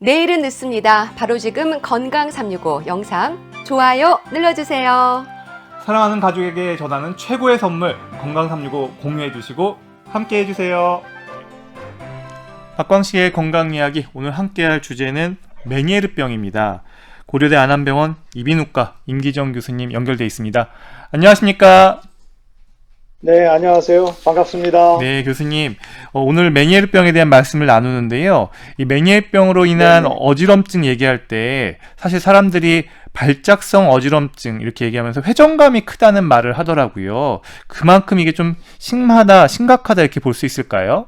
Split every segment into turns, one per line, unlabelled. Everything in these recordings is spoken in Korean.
내일은 늦습니다. 바로 지금 건강 365 영상 좋아요 눌러주세요.
사랑하는 가족에게 전하는 최고의 선물 건강 365 공유해 주시고 함께 해주세요. 박광식의 건강 이야기, 오늘 함께할 주제는 메니에르병입니다. 고려대 안암병원 이비인후과 임기정 교수님 연결돼 있습니다. 안녕하십니까?
네, 안녕하세요. 반갑습니다.
네, 교수님. 오늘 메니에르병에 대한 말씀을 나누는데요. 이 메니에르병으로 인한
네네.
어지럼증 얘기할 때 사실 사람들이 발작성 어지럼증 이렇게 얘기하면서 회전감이 크다는 말을 하더라고요. 그만큼 이게 좀 심각하다 이렇게 볼 수 있을까요?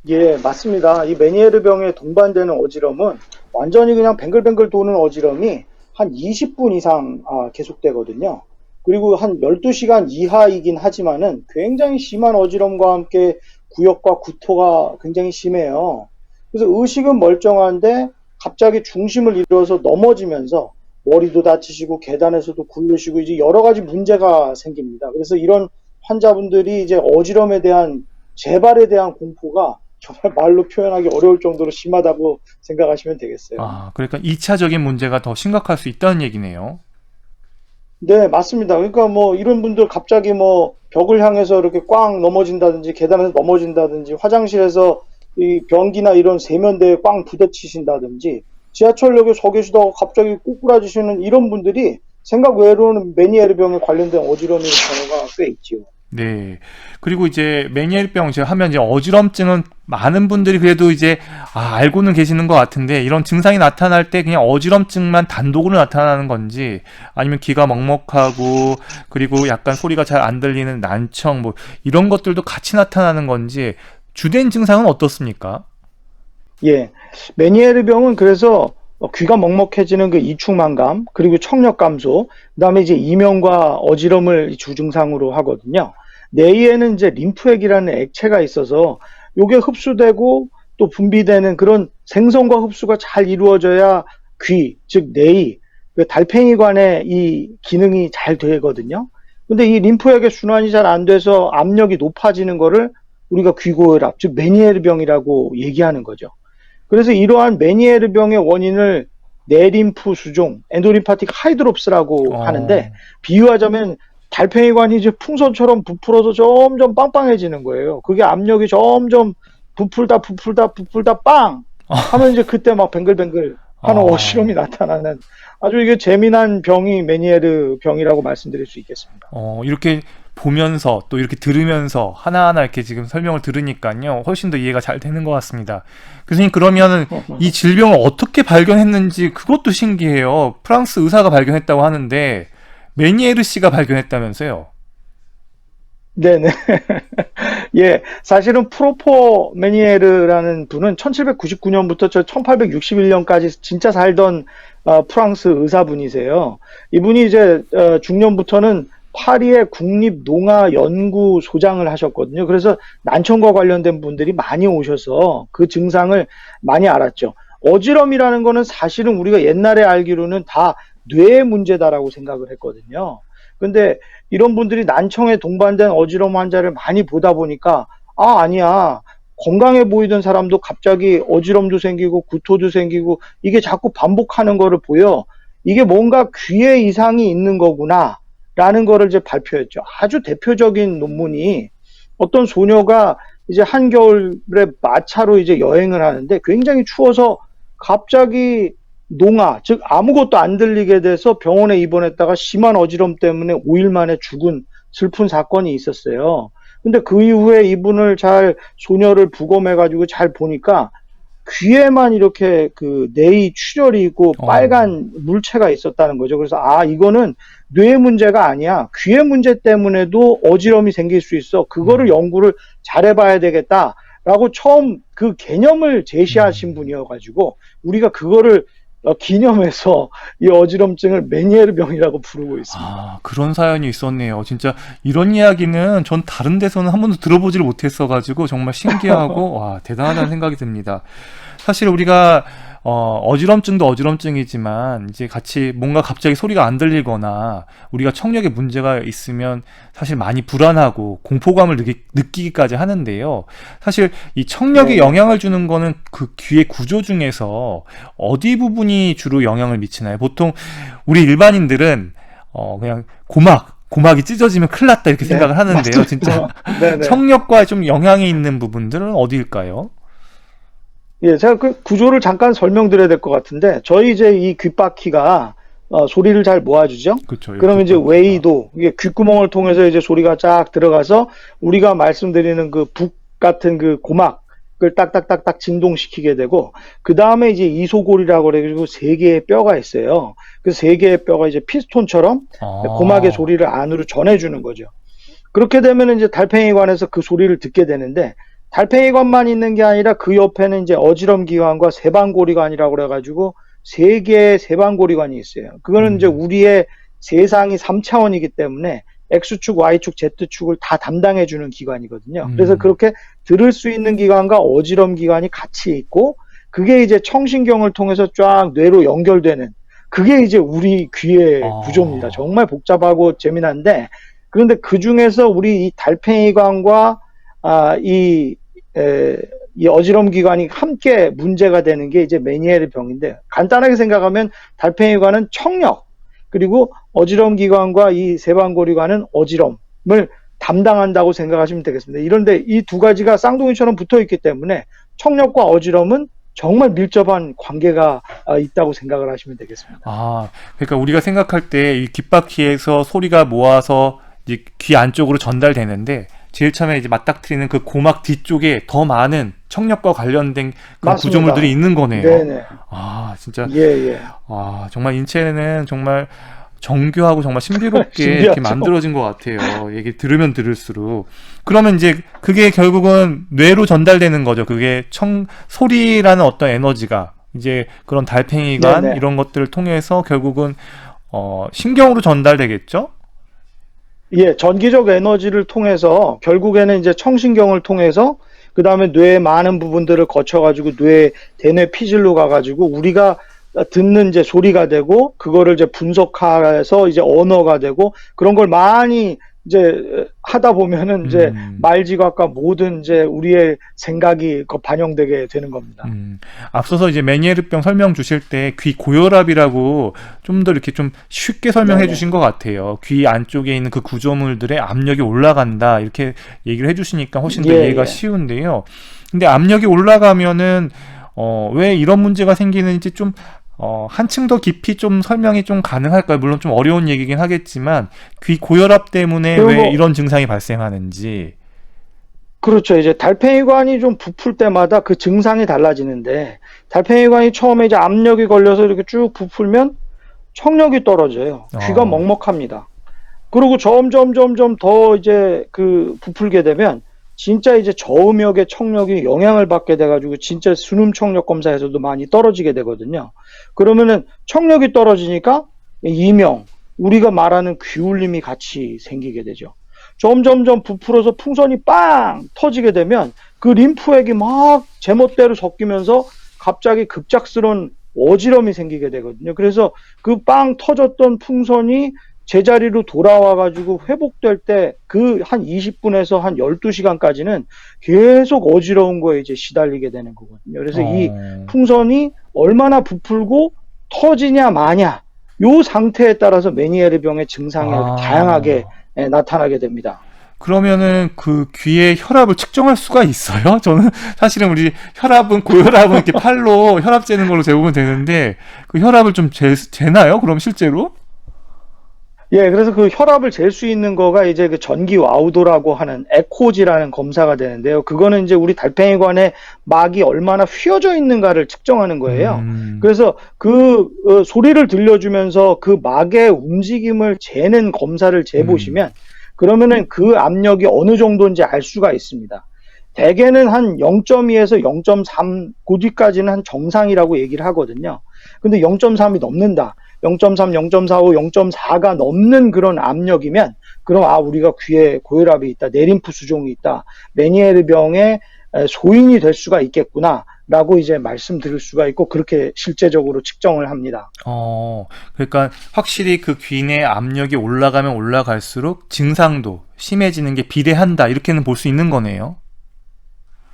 예, 맞습니다. 이 메니에르병에 동반되는 어지럼은 완전히 그냥 뱅글뱅글 도는 어지럼이 한 20분 이상 계속되거든요. 그리고 한 12시간 이하이긴 하지만은 굉장히 심한 어지럼과 함께 구역과 구토가 굉장히 심해요. 그래서 의식은 멀쩡한데 갑자기 중심을 잃어서 넘어지면서 머리도 다치시고 계단에서도 굴르시고 이제 여러 가지 문제가 생깁니다. 그래서 이런 환자분들이 이제 어지럼에 대한 재발에 대한 공포가 정말 말로 표현하기 어려울 정도로 심하다고 생각하시면 되겠어요.
그러니까 2차적인 문제가 더 심각할 수 있다는 얘기네요.
네, 맞습니다. 그러니까 뭐 이런 분들 갑자기 뭐 벽을 향해서 이렇게 꽝 넘어진다든지 계단에서 넘어진다든지 화장실에서 이 변기나 이런 세면대에 꽝 부딪히신다든지 지하철역에 서 계시다가 갑자기 꼬꾸라지시는 이런 분들이 생각 외로는 메니에르병에 관련된 어지럼의 경우가 꽤 있지요.
네. 그리고 이제 메니에르병 제가 하면 이제 어지럼증은 많은 분들이 그래도 이제 알고는 계시는 것 같은데, 이런 증상이 나타날 때 그냥 어지럼증만 단독으로 나타나는 건지, 아니면 귀가 먹먹하고 그리고 약간 소리가 잘 안 들리는 난청 뭐 이런 것들도 같이 나타나는 건지, 주된 증상은 어떻습니까?
예, 메니에르병은 그래서 귀가 먹먹해지는 그 이충만감, 그리고 청력 감소, 그다음에 이제 이명과 어지럼을 주증상으로 하거든요. 뇌에는 이제 림프액이라는 액체가 있어서 요게 흡수되고 또 분비되는 그런 생성과 흡수가 잘 이루어져야 귀, 즉 뇌의 그 달팽이관의 이 기능이 잘 되거든요. 근데 이 림프액의 순환이 잘 안 돼서 압력이 높아지는 거를 우리가 귀고혈압, 즉 메니에르병이라고 얘기하는 거죠. 그래서 이러한 메니에르병의 원인을 내림프 수종, 엔도림파틱 하이드롭스라고 하는데, 비유하자면 달팽이관이 이제 풍선처럼 부풀어서 점점 빵빵해지는 거예요. 그게 압력이 점점 부풀다 빵 하면 이제 그때 막 뱅글뱅글 하는 어지럼이 나타나는 아주 이게 재미난 병이 메니에르병이라고 말씀드릴 수 있겠습니다.
이렇게 보면서 또 이렇게 들으면서 하나하나 이렇게 지금 설명을 들으니까요, 훨씬 더 이해가 잘 되는 것 같습니다. 교수님, 그러면은 이 질병을 어떻게 발견했는지 그것도 신기해요. 프랑스 의사가 발견했다고 하는데 메니에르 씨가 발견했다면서요?
네네. 예, 사실은 프로포 메니에르라는 분은 1799년부터 1861년까지 진짜 살던 프랑스 의사분이세요. 이분이 이제 중년부터는 파리의 국립농아연구소장을 하셨거든요. 그래서 난청과 관련된 분들이 많이 오셔서 그 증상을 많이 알았죠. 어지럼이라는 거는 사실은 우리가 옛날에 알기로는 다 뇌의 문제다라고 생각을 했거든요. 근데 이런 분들이 난청에 동반된 어지럼 환자를 많이 보다 보니까 아니야. 건강해 보이던 사람도 갑자기 어지럼도 생기고 구토도 생기고 이게 자꾸 반복하는 거를 보여. 이게 뭔가 귀에 이상이 있는 거구나 라는 거를 이제 발표했죠. 아주 대표적인 논문이 어떤 소녀가 이제 한겨울에 마차로 이제 여행을 하는데 굉장히 추워서 갑자기 농아, 즉 아무것도 안 들리게 돼서 병원에 입원했다가 심한 어지럼 때문에 5일 만에 죽은 슬픈 사건이 있었어요. 근데 그 이후에 이분을 소녀를 부검해가지고 잘 보니까 귀에만 이렇게 그 뇌의 출혈이 있고 빨간 물체가 있었다는 거죠. 그래서 이거는 뇌의 문제가 아니야. 귀의 문제 때문에도 어지럼이 생길 수 있어. 그거를 연구를 잘해봐야 되겠다라고 처음 그 개념을 제시하신 분이어가지고 우리가 그거를 기념해서 이 어지럼증을 메니에르병이라고 부르고 있습니다.
그런 사연이 있었네요. 진짜 이런 이야기는 전 다른 데서는 한 번도 들어보지를 못했어가지고 정말 신기하고 와, 대단하다는 생각이 듭니다. 사실 우리가 어지럼증도 어지럼증이지만 이제 같이 뭔가 갑자기 소리가 안 들리거나 우리가 청력에 문제가 있으면 사실 많이 불안하고 공포감을 느끼기까지 하는데요. 사실 이 청력에
네.
영향을 주는 거는 그 귀의 구조 중에서 어디 부분이 주로 영향을 미치나요? 보통 우리 일반인들은 그냥 고막이 찢어지면 큰일 났다 이렇게
네,
생각을 하는데요.
맞아요.
진짜
네네.
청력과 좀 영향이 있는 부분들은 어디일까요?
예, 제가 그 구조를 잠깐 설명드려야 될 것 같은데, 저희 이제 이 귓바퀴가 소리를 잘 모아주죠?
그렇죠.
그러면 이제 웨이도, 이게 귓구멍을 통해서 이제 소리가 쫙 들어가서 우리가 말씀드리는 그 북 같은 그 고막을 딱딱딱딱 진동시키게 되고, 그 다음에 이제 이소골이라고 그래가지고 세 개의 뼈가 있어요. 그 세 개의 뼈가 이제 피스톤처럼 고막의 소리를 안으로 전해주는 거죠. 그렇게 되면 이제 달팽이관에서 그 소리를 듣게 되는데, 달팽이관만 있는 게 아니라 그 옆에는 이제 어지럼 기관과 세방고리관이라고 그래가지고 세 개의 세방고리관이 있어요. 그거는 이제 우리의 세상이 3차원이기 때문에 X축, Y축, Z축을 다 담당해주는 기관이거든요. 그래서 그렇게 들을 수 있는 기관과 어지럼 기관이 같이 있고, 그게 이제 청신경을 통해서 쫙 뇌로 연결되는, 그게 이제 우리 귀의 구조입니다. 정말 복잡하고 재미난데, 그런데 그 중에서 우리 이 달팽이관과 이 어지럼 기관이 함께 문제가 되는 게 이제 메니에르 병인데, 간단하게 생각하면 달팽이관은 청력, 그리고 어지럼 기관과 이 세방고리관은 어지럼을 담당한다고 생각하시면 되겠습니다. 이런데 이 두 가지가 쌍둥이처럼 붙어 있기 때문에 청력과 어지럼은 정말 밀접한 관계가 있다고 생각을 하시면 되겠습니다.
그러니까 우리가 생각할 때 이 귓바퀴에서 소리가 모아서 이제 귀 안쪽으로 전달되는데, 제일 처음에 이제 맞닥뜨리는 그 고막 뒤쪽에 더 많은 청력과 관련된 그런 구조물들이 있는 거네요.
네네.
진짜.
예.
정말 인체는 정말 정교하고 정말 신비롭게 이렇게 만들어진 것 같아요. 얘기 들으면 들을수록. 그러면 이제 그게 결국은 뇌로 전달되는 거죠. 그게 소리라는 어떤 에너지가 이제 그런 달팽이관
네네.
이런 것들을 통해서 결국은 신경으로 전달되겠죠?
예, 전기적 에너지를 통해서 결국에는 이제 청신경을 통해서 그 다음에 뇌의 많은 부분들을 거쳐가지고 대뇌 피질로 가가지고 우리가 듣는 이제 소리가 되고, 그거를 이제 분석해서 이제 언어가 되고, 그런 걸 많이 이제 하다 보면은 이제 말지각과 모든 이제 우리의 생각이 반영되게 되는 겁니다.
앞서서 이제 메니에르병 설명 주실 때 귀 고혈압이라고 좀 더 이렇게 좀 쉽게 설명해 주신 것 같아요. 귀 안쪽에 있는 그 구조물들의 압력이 올라간다 이렇게 얘기를 해주시니까 훨씬 더 이해가 쉬운데요. 근데 압력이 올라가면은 왜 이런 문제가 생기는지 좀 한층 더 깊이 좀 설명이 좀 가능할까요? 물론 좀 어려운 얘기긴 하겠지만, 귀 고혈압 때문에 왜 이런 증상이 발생하는지.
그렇죠. 이제 달팽이관이 좀 부풀 때마다 그 증상이 달라지는데, 달팽이관이 처음에 이제 압력이 걸려서 이렇게 쭉 부풀면 청력이 떨어져요. 귀가 먹먹합니다. 그리고 점점 더 이제 그 부풀게 되면 진짜 이제 저음역의 청력이 영향을 받게 돼가지고 진짜 순음 청력 검사에서도 많이 떨어지게 되거든요. 그러면은 청력이 떨어지니까 이명, 우리가 말하는 귀울림이 같이 생기게 되죠. 점점 부풀어서 풍선이 빵 터지게 되면 그 림프액이 막 제멋대로 섞이면서 갑자기 급작스러운 어지럼이 생기게 되거든요. 그래서 그 빵 터졌던 풍선이 제자리로 돌아와가지고 회복될 때 그 한 20분에서 한 12시간까지는 계속 어지러운 거에 이제 시달리게 되는 거거든요. 그래서 이 풍선이 얼마나 부풀고 터지냐 마냐, 요 상태에 따라서 메니에르 병의 증상이 다양하게 나타나게 됩니다.
그러면은 그 귀의 혈압을 측정할 수가 있어요? 저는 사실은 우리 고혈압은 이렇게 팔로 혈압 재는 걸로 재보면 되는데, 그 혈압을 좀 재나요? 그럼 실제로?
예, 그래서 그 혈압을 잴 수 있는 거가 이제 그 전기 와우도라고 하는 에코지라는 검사가 되는데요. 그거는 이제 우리 달팽이관의 막이 얼마나 휘어져 있는가를 측정하는 거예요. 그래서 그 소리를 들려주면서 그 막의 움직임을 재는 검사를 재보시면 그러면은 그 압력이 어느 정도인지 알 수가 있습니다. 대개는 한 0.2에서 0.3, 그 뒤까지는 한 정상이라고 얘기를 하거든요. 근데 0.3이 넘는다. 0.3, 0.45, 0.4가 넘는 그런 압력이면, 그럼 우리가 귀에 고혈압이 있다, 내림프 수종이 있다, 메니에르 병의 소인이 될 수가 있겠구나, 라고 이제 말씀드릴 수가 있고 그렇게 실제적으로 측정을 합니다.
그러니까 확실히 그 귀 내 압력이 올라가면 올라갈수록 증상도 심해지는 게 비례한다. 이렇게는 볼 수 있는 거네요.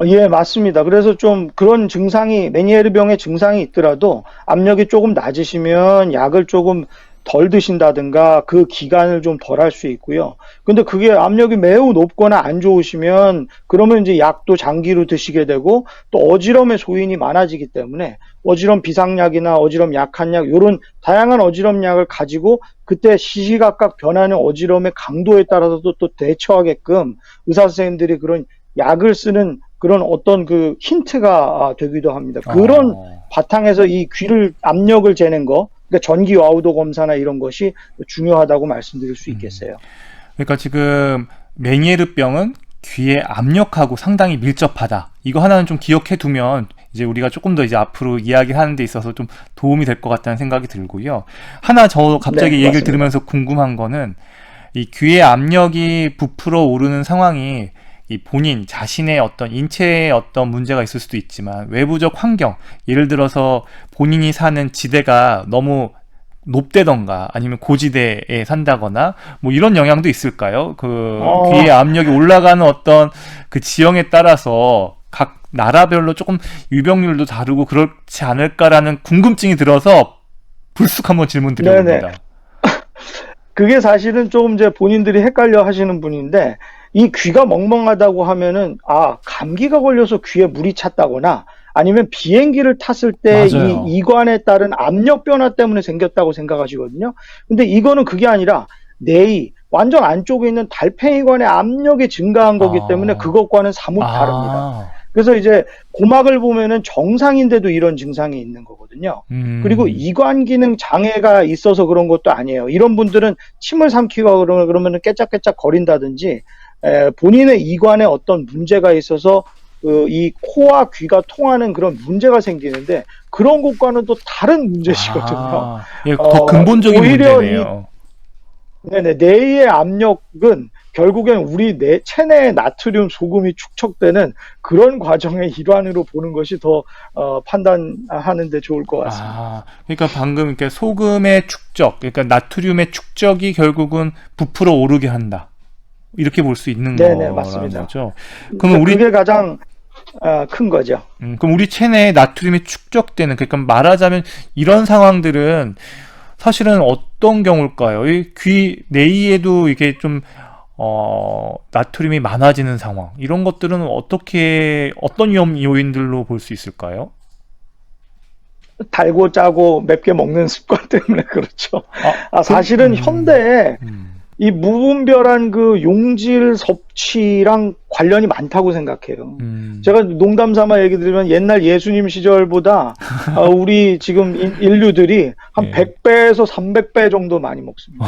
예, 맞습니다. 그래서 좀 그런 증상이, 메니에르병의 증상이 있더라도 압력이 조금 낮으시면 약을 조금 덜 드신다든가 그 기간을 좀 덜 할 수 있고요. 근데 그게 압력이 매우 높거나 안 좋으시면 그러면 이제 약도 장기로 드시게 되고 또 어지럼의 소인이 많아지기 때문에 어지럼 비상약이나 어지럼 약한 약 이런 다양한 어지럼 약을 가지고 그때 시시각각 변하는 어지럼의 강도에 따라서도 또 대처하게끔 의사 선생님들이 그런 약을 쓰는 그런 어떤 그 힌트가 되기도 합니다. 그런 바탕에서 이 귀를 압력을 재는 거, 그러니까 전기 와우도 검사나 이런 것이 중요하다고 말씀드릴 수 있겠어요.
그러니까 지금 메니에르병은 귀의 압력하고 상당히 밀접하다. 이거 하나는 좀 기억해 두면 이제 우리가 조금 더 이제 앞으로 이야기하는 데 있어서 좀 도움이 될 것 같다는 생각이 들고요. 하나 저 갑자기
네,
얘기를
맞습니다.
들으면서 궁금한 거는 이 귀의 압력이 부풀어 오르는 상황이 이 본인 자신의 어떤 인체에 어떤 문제가 있을 수도 있지만 외부적 환경, 예를 들어서 본인이 사는 지대가 너무 높대던가 아니면 고지대에 산다거나 뭐 이런 영향도 있을까요? 그 귀의 압력이 올라가는 어떤 그 지형에 따라서 각 나라별로 조금 유병률도 다르고 그렇지 않을까라는 궁금증이 들어서 불쑥 한번 질문 드려봅니다.
그게 사실은 조금 이제 본인들이 헷갈려 하시는 분인데 이 귀가 멍멍하다고 하면은 감기가 걸려서 귀에 물이 찼다거나 아니면 비행기를 탔을 때
맞아요.
이 이관에 따른 압력 변화 때문에 생겼다고 생각하시거든요. 근데 이거는 그게 아니라 내이 완전 안쪽에 있는 달팽이관의 압력이 증가한 거기 때문에 그것과는 사뭇 다릅니다. 그래서 이제 고막을 보면은 정상인데도 이런 증상이 있는 거거든요. 그리고 이관 기능 장애가 있어서 그런 것도 아니에요. 이런 분들은 침을 삼키고 그러면은 깨짝깨짝 거린다든지 본인의 이관에 어떤 문제가 있어서 이 코와 귀가 통하는 그런 문제가 생기는데 그런 것과는 또 다른 문제시거든요.
예, 더 근본적인
오히려
문제네요.
뇌의 압력은 결국엔 우리 체내의 나트륨 소금이 축적되는 그런 과정의 일환으로 보는 것이 더 판단하는 데 좋을 것 같습니다.
그러니까 방금 이렇게 소금의 축적, 그러니까 나트륨의 축적이 결국은 부풀어 오르게 한다. 이렇게 볼 수 있는 거라는
맞습니다.
거죠. 그러면
그게 가장 큰 거죠.
그럼 우리 체내에 나트륨이 축적되는, 그러니까 말하자면 이런 상황들은 사실은 어떤 경우일까요? 이 귀 내이에도 이게 좀 나트륨이 많아지는 상황, 이런 것들은 어떤 위험 요인들로 볼 수 있을까요?
달고 짜고 맵게 먹는 습관 때문에 그렇죠. 사실은 현대에 이 무분별한 그 용질 섭취랑 관련이 많다고 생각해요. 제가 농담 삼아 얘기 드리면 옛날 예수님 시절보다 우리 지금 인류들이 한 100배에서 300배 정도 많이 먹습니다.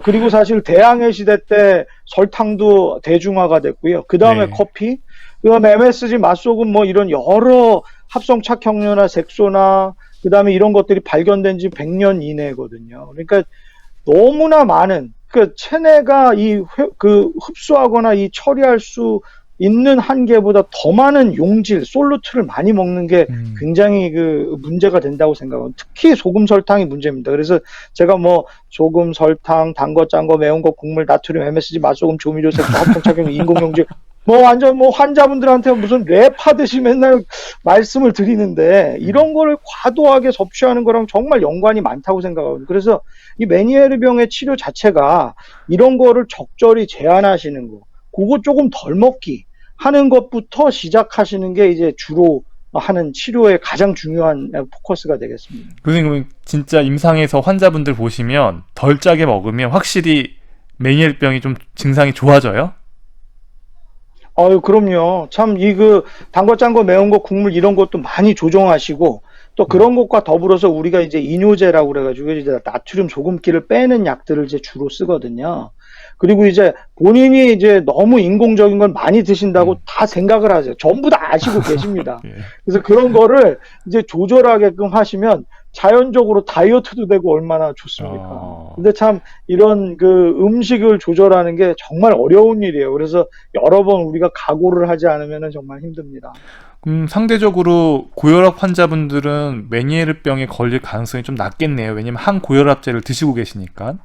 그리고 사실 대항해 시대 때 설탕도 대중화가 됐고요. 그 다음에 커피, 그 다음에 MSG, 맛소금 뭐 이런 여러 합성착향료나 색소나 그 다음에 이런 것들이 발견된 지 100년 이내거든요. 그러니까 너무나 많은 그 체내가 흡수하거나 이 처리할 수 있는 한계보다 더 많은 용질, 솔루트를 많이 먹는 게 굉장히 그 문제가 된다고 생각합니다. 특히 소금, 설탕이 문제입니다. 그래서 제가 뭐 소금, 설탕, 단 거, 짠 거, 매운 거, 국물, 나트륨, MSG, 맛소금, 조미료, 색소, 합성착용, 인공용질 뭐 완전 뭐 환자분들한테 무슨 랩하듯이 맨날 말씀을 드리는데 이런 거를 과도하게 섭취하는 거랑 정말 연관이 많다고 생각합니다. 그래서 이 메니에르병의 치료 자체가 이런 거를 적절히 제한하시는 거, 그거 조금 덜 먹기 하는 것부터 시작하시는 게 이제 주로 하는 치료의 가장 중요한 포커스가 되겠습니다.
선생님, 진짜 임상에서 환자분들 보시면 덜 짜게 먹으면 확실히 메니에르병이 좀 증상이 좋아져요?
그럼요. 참, 단 거, 짠 거, 매운 거, 국물 이런 것도 많이 조정하시고, 또 그런 것과 더불어서 우리가 이제 이뇨제라고 그래가지고, 이제 나트륨 소금기를 빼는 약들을 이제 주로 쓰거든요. 그리고 이제 본인이 이제 너무 인공적인 걸 많이 드신다고 다 생각을 하세요. 전부 다 아시고 계십니다. 그래서 그런 거를 이제 조절하게끔 하시면 자연적으로 다이어트도 되고 얼마나 좋습니까? 근데 참 이런 그 음식을 조절하는 게 정말 어려운 일이에요. 그래서 여러 번 우리가 각오를 하지 않으면 정말 힘듭니다.
상대적으로 고혈압 환자분들은 메니에르병에 걸릴 가능성이 좀 낮겠네요. 왜냐면 항고혈압제를 드시고 계시니까.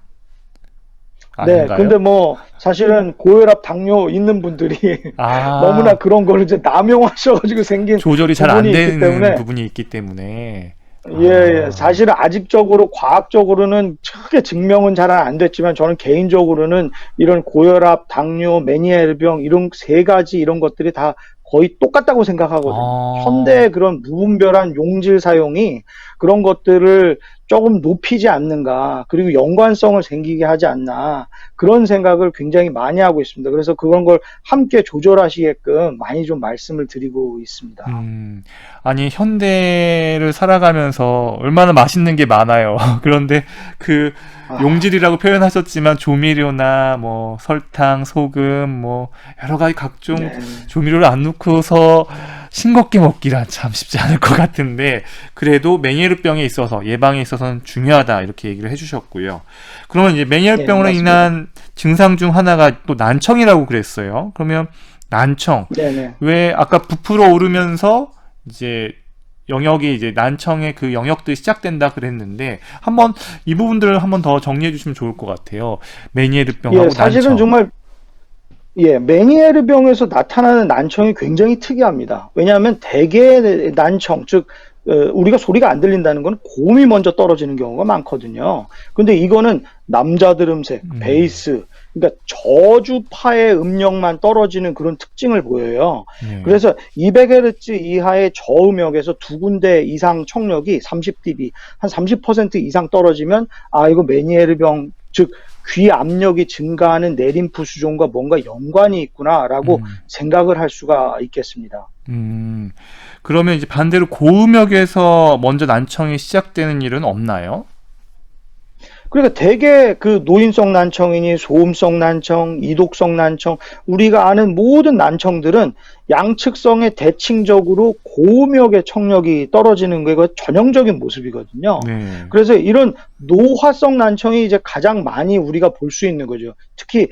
네,
아닌가요?
근데 뭐 사실은 고혈압, 당뇨 있는 분들이
아,
너무나 그런 거를 이제 남용하셔가지고 생긴
조절이 잘 안
부분이 있기
되는
때문에
부분이 있기 때문에.
예, 사실은 아직적으로 과학적으로는 크게 증명은 잘 안 됐지만 저는 개인적으로는 이런 고혈압, 당뇨, 메니에르병 이런 세 가지 이런 것들이 다 거의 똑같다고 생각하거든요.
아,
현대의 그런 무분별한 용질 사용이 그런 것들을 조금 높이지 않는가, 그리고 연관성을 생기게 하지 않나, 그런 생각을 굉장히 많이 하고 있습니다. 그래서 그런 걸 함께 조절하시게끔 많이 좀 말씀을 드리고 있습니다.
아니, 현대를 살아가면서 얼마나 맛있는 게 많아요. 그런데 그
아,
용질이라고 표현하셨지만 조미료나 뭐 설탕, 소금, 뭐 여러 가지 각종
네.
조미료를 안 넣고서 싱겁게 먹기란 참 쉽지 않을 것 같은데 그래도 메니에르병에 있어서 예방에 있어서는 중요하다 이렇게 얘기를 해주셨고요. 그러면 이제
네,
메니에르병으로
맞습니다.
인한 증상 중 하나가 또 난청이라고 그랬어요. 그러면 난청
네네.
왜 아까 부풀어 오르면서 이제 영역이 이제 난청의 그 영역들이 시작된다 그랬는데 한번 이 부분들을 한번 더 정리해 주시면 좋을 것 같아요. 메니에르병하고
예, 사실은
난청.
정말 예, 메니에르병에서 나타나는 난청이 굉장히 특이합니다. 왜냐하면 대개의 난청, 즉 우리가 소리가 안 들린다는 건 고음이 먼저 떨어지는 경우가 많거든요. 근데 이거는 남자드음색, 베이스, 그러니까 저주파의 음역만 떨어지는 그런 특징을 보여요.
네.
그래서 200Hz 이하의 저음역에서 두 군데 이상 청력이 30dB, 한 30% 이상 떨어지면 아, 이거 메니에르병, 즉 귀 압력이 증가하는 내림프 수종과 뭔가 연관이 있구나라고 생각을 할 수가 있겠습니다.
그러면 이제 반대로 고음역에서 먼저 난청이 시작되는 일은 없나요?
그러니까 대개 그 노인성 난청이니 소음성 난청, 이독성 난청, 우리가 아는 모든 난청들은 양측성에 대칭적으로 고음역의 청력이 떨어지는 게 전형적인 모습이거든요.
네.
그래서 이런 노화성 난청이 이제 가장 많이 우리가 볼 수 있는 거죠. 특히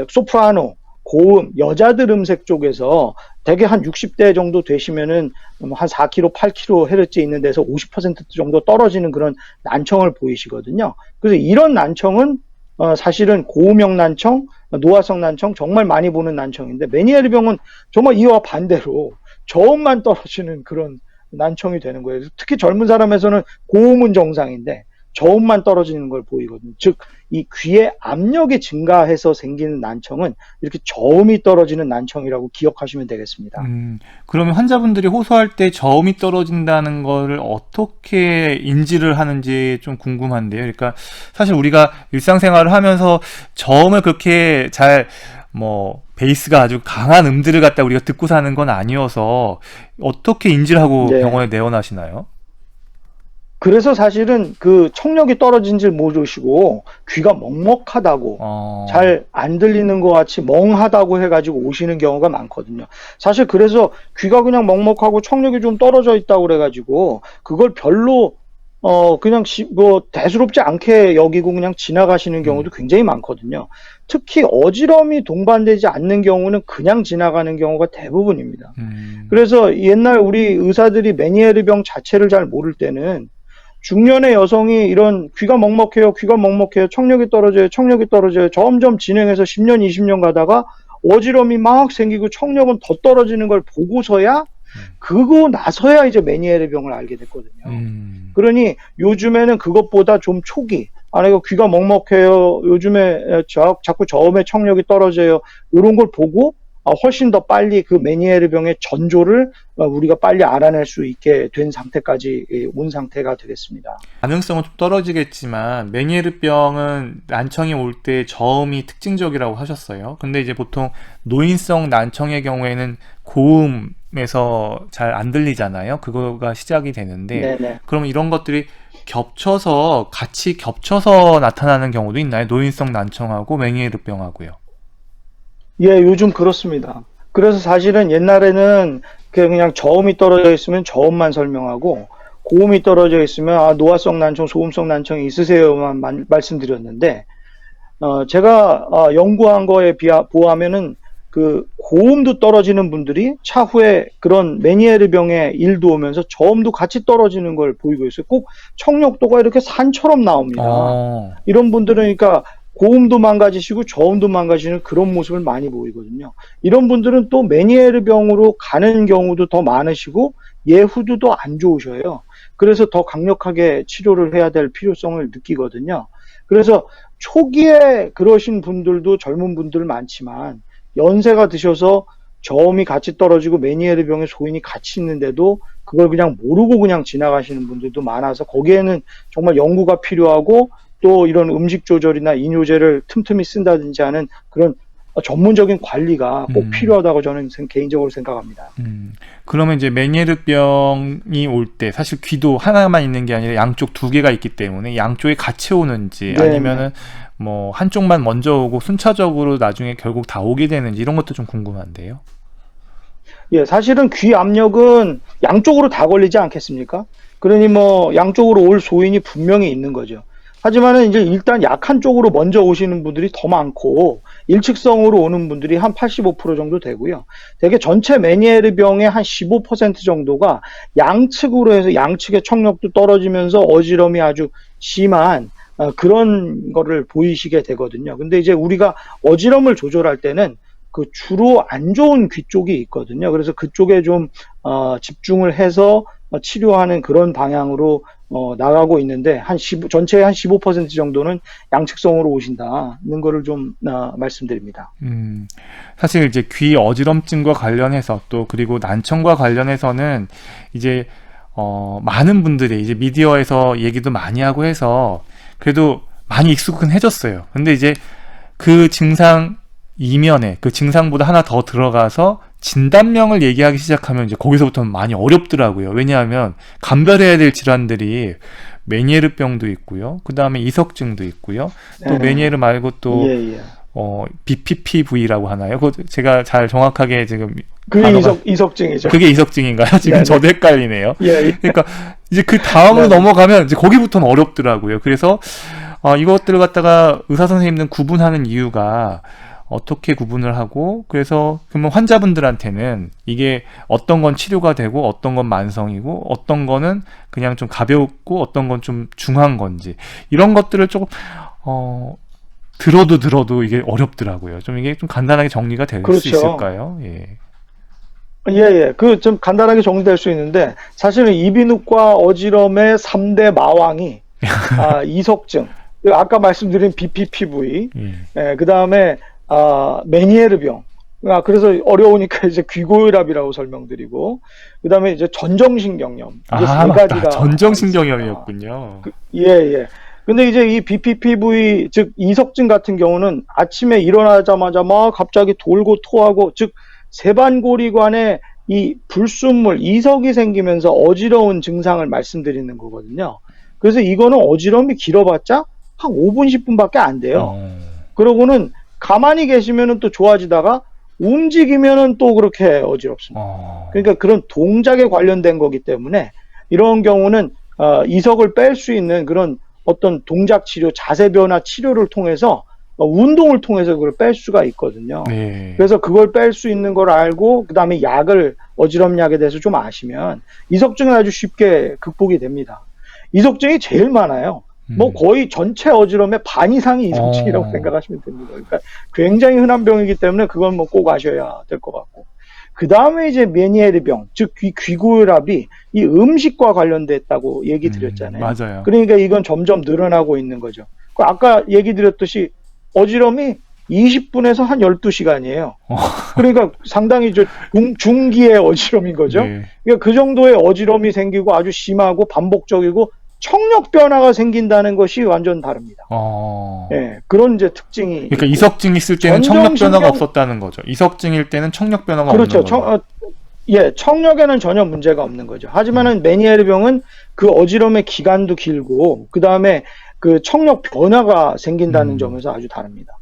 소프라노, 고음, 여자들 음색 쪽에서 대개 한 60대 정도 되시면은 한 4kg, 8kHz 있는 데서 50% 정도 떨어지는 그런 난청을 보이시거든요. 그래서 이런 난청은 사실은 고음형 난청, 노화성 난청 정말 많이 보는 난청인데 메니에르병은 정말 이와 반대로 저음만 떨어지는 그런 난청이 되는 거예요. 특히 젊은 사람에서는 고음은 정상인데 저음만 떨어지는 걸 보이거든요. 즉, 이 귀의 압력이 증가해서 생기는 난청은 이렇게 저음이 떨어지는 난청이라고 기억하시면 되겠습니다.
그러면 환자분들이 호소할 때 저음이 떨어진다는 거를 어떻게 인지를 하는지 좀 궁금한데요. 그러니까 사실 우리가 일상생활을 하면서 저음을 그렇게 잘 뭐 베이스가 아주 강한 음들을 갖다 우리가 듣고 사는 건 아니어서 어떻게 인지를 하고
네.
병원에 내원하시나요?
그래서 사실은 그 청력이 떨어진 줄 모르시고 귀가 먹먹하다고 잘 안 들리는 것 같이 멍하다고 해가지고 오시는 경우가 많거든요. 사실 그래서 귀가 그냥 먹먹하고 청력이 좀 떨어져 있다고 그래가지고 그걸 별로 그냥 뭐 대수롭지 않게 여기고 그냥 지나가시는 경우도 굉장히 많거든요. 특히 어지럼이 동반되지 않는 경우는 그냥 지나가는 경우가 대부분입니다. 그래서 옛날 우리 의사들이 메니에르병 자체를 잘 모를 때는 중년의 여성이 이런 귀가 먹먹해요, 청력이 떨어져요, 점점 진행해서 10년, 20년 가다가 어지럼이 막 생기고 청력은 더 떨어지는 걸 보고서야 그거 나서야 이제 메니에르병을 알게 됐거든요. 그러니 요즘에는 그것보다 좀 초기, 내가 귀가 먹먹해요, 요즘에 자꾸 저음의 청력이 떨어져요, 이런 걸 보고 훨씬 더 빨리 그 메니에르병의 전조를 우리가 빨리 알아낼 수 있게 된 상태까지 온 상태가 되겠습니다.
가능성은 좀 떨어지겠지만 메니에르병은 난청이 올 때 저음이 특징적이라고 하셨어요. 근데 이제 보통 노인성 난청의 경우에는 고음에서 잘 안 들리잖아요. 그거가 시작이 되는데
네네.
그러면 이런 것들이 같이 겹쳐서 나타나는 경우도 있나요? 노인성 난청하고 메니에르병하고요.
예, 요즘 그렇습니다. 그래서 사실은 옛날에는 그냥 저음이 떨어져 있으면 저음만 설명하고 고음이 떨어져 있으면 노화성 난청, 소음성 난청이 있으세요만 말씀드렸는데 제가 연구한 거에 보하면은 그 고음도 떨어지는 분들이 차후에 그런 메니에르 병에 일도 오면서 저음도 같이 떨어지는 걸 보이고 있어요. 꼭 청력도가 이렇게 산처럼 나옵니다. 이런 분들은 그러니까 고음도 망가지시고 저음도 망가지는 그런 모습을 많이 보이거든요. 이런 분들은 또 메니에르 병으로 가는 경우도 더 많으시고 예후도 더 안 좋으셔요. 그래서 더 강력하게 치료를 해야 될 필요성을 느끼거든요. 그래서 초기에 그러신 분들도 젊은 분들 많지만 연세가 드셔서 저음이 같이 떨어지고 메니에르 병의 소인이 같이 있는데도 그걸 그냥 모르고 그냥 지나가시는 분들도 많아서 거기에는 정말 연구가 필요하고 또 이런 음식 조절이나 이뇨제를 틈틈이 쓴다든지 하는 그런 전문적인 관리가 꼭 필요하다고 저는 개인적으로 생각합니다.
그러면 이제 메니에르병이 올 때 사실 귀도 하나만 있는 게 아니라 양쪽 두 개가 있기 때문에 양쪽이 같이 오는지
네네.
아니면은 뭐 한쪽만 먼저 오고 순차적으로 나중에 결국 다 오게 되는지 이런 것도 좀 궁금한데요.
예, 사실은 귀 압력은 양쪽으로 다 걸리지 않겠습니까? 그러니 뭐 양쪽으로 올 소인이 분명히 있는 거죠. 하지만은 이제 일단 약한 쪽으로 먼저 오시는 분들이 더 많고 일측성으로 오는 분들이 한 85% 정도 되고요. 대개 전체 메니에르 병의 한 15% 정도가 양측으로 해서 양측의 청력도 떨어지면서 어지럼이 아주 심한 그런 거를 보이시게 되거든요. 근데 이제 우리가 어지럼을 조절할 때는 그 주로 안 좋은 귀 쪽이 있거든요. 그래서 그쪽에 좀 집중을 해서 치료하는 그런 방향으로 나가고 있는데 전체의 한 15% 정도는 양측성으로 오신다는 거를 좀 말씀드립니다.
사실 이제 귀 어지럼증과 관련해서 또 그리고 난청과 관련해서는 이제 많은 분들이 이제 미디어에서 얘기도 많이 하고 해서 그래도 많이 익숙해졌어요. 근데 이제 그 증상 이면에 그 증상보다 하나 더 들어가서 진단명을 얘기하기 시작하면 이제 거기서부터는 많이 어렵더라고요. 왜냐하면 감별해야 될 질환들이 메니에르병도 있고요. 그 다음에 이석증도 있고요. 또 메니에르 말고 또
예.
BPPV라고 하나요? 그거 제가 잘 정확하게 지금
그게 이석증이죠.
그게 이석증인가요? 지금
네네.
저도 헷갈리네요.
예.
그러니까 이제 그 다음으로
네네.
넘어가면 이제 거기부터는 어렵더라고요. 그래서 이것들을 갖다가 의사 선생님들은 구분하는 이유가 어떻게 구분을 하고 그래서 그러면 환자분들한테는 이게 어떤 건 치료가 되고 어떤 건 만성이고 어떤 거는 그냥 좀 가볍고 어떤 건 좀 중한 건지 이런 것들을 조금 들어도 이게 어렵더라고요. 좀 이게 좀 간단하게 정리가 될 수
그렇죠.
있을까요? 예.
예. 그 좀 간단하게 정리될 수 있는데 사실은 이비인후과 어지럼의 3대 마왕이 이석증, 아까 말씀드린 BPPV, 그 다음에 메니에르병. 그래서 어려우니까 이제 귀고혈압이라고 설명드리고, 그 다음에 이제 전정신경염. 이게 세
맞다.
가지가.
전정신경염이었군요.
예. 근데 이제 이 BPPV, 즉, 이석증 같은 경우는 아침에 일어나자마자 막 갑자기 돌고 토하고, 즉, 세반고리관에 이 불순물, 이석이 생기면서 어지러운 증상을 말씀드리는 거거든요. 그래서 이거는 어지럼이 길어봤자 한 5분, 10분밖에 안 돼요. 그러고는 가만히 계시면은 또 좋아지다가 움직이면은 또 그렇게 어지럽습니다. 그러니까 그런 동작에 관련된 거기 때문에 이런 경우는 이석을 뺄 수 있는 그런 어떤 동작 치료, 자세 변화 치료를 통해서 운동을 통해서 그걸 뺄 수가 있거든요.
네.
그래서 그걸 뺄 수 있는 걸 알고 그 다음에 어지럼 약에 대해서 좀 아시면 이석증은 아주 쉽게 극복이 됩니다. 이석증이 제일 많아요. 뭐 거의 전체 어지럼의 반 이상이 이석증이라고 생각하시면 됩니다. 그러니까 굉장히 흔한 병이기 때문에 그건 뭐 꼭 아셔야 될 것 같고. 그 다음에 이제 메니에르병, 즉 귀고혈압이 이 음식과 관련됐다고 얘기 드렸잖아요.
맞아요.
그러니까 이건 점점 늘어나고 있는 거죠. 아까 얘기 드렸듯이 어지럼이 20분에서 한 12시간이에요. 그러니까 상당히 중기의 어지럼인 거죠.
네.
그러니까 그 정도의 어지럼이 생기고 아주 심하고 반복적이고 청력 변화가 생긴다는 것이 완전 다릅니다. 네, 그런 이제 특징이.
그러니까 이석증 있을 때는 청력 변화가 없었다는 거죠. 이석증일 때는 청력 변화가
그렇죠.
없는 거죠.
청력에는 전혀 문제가 없는 거죠. 하지만은 메니에르병은 그 어지럼의 기간도 길고 그 다음에 그 청력 변화가 생긴다는 점에서 아주 다릅니다.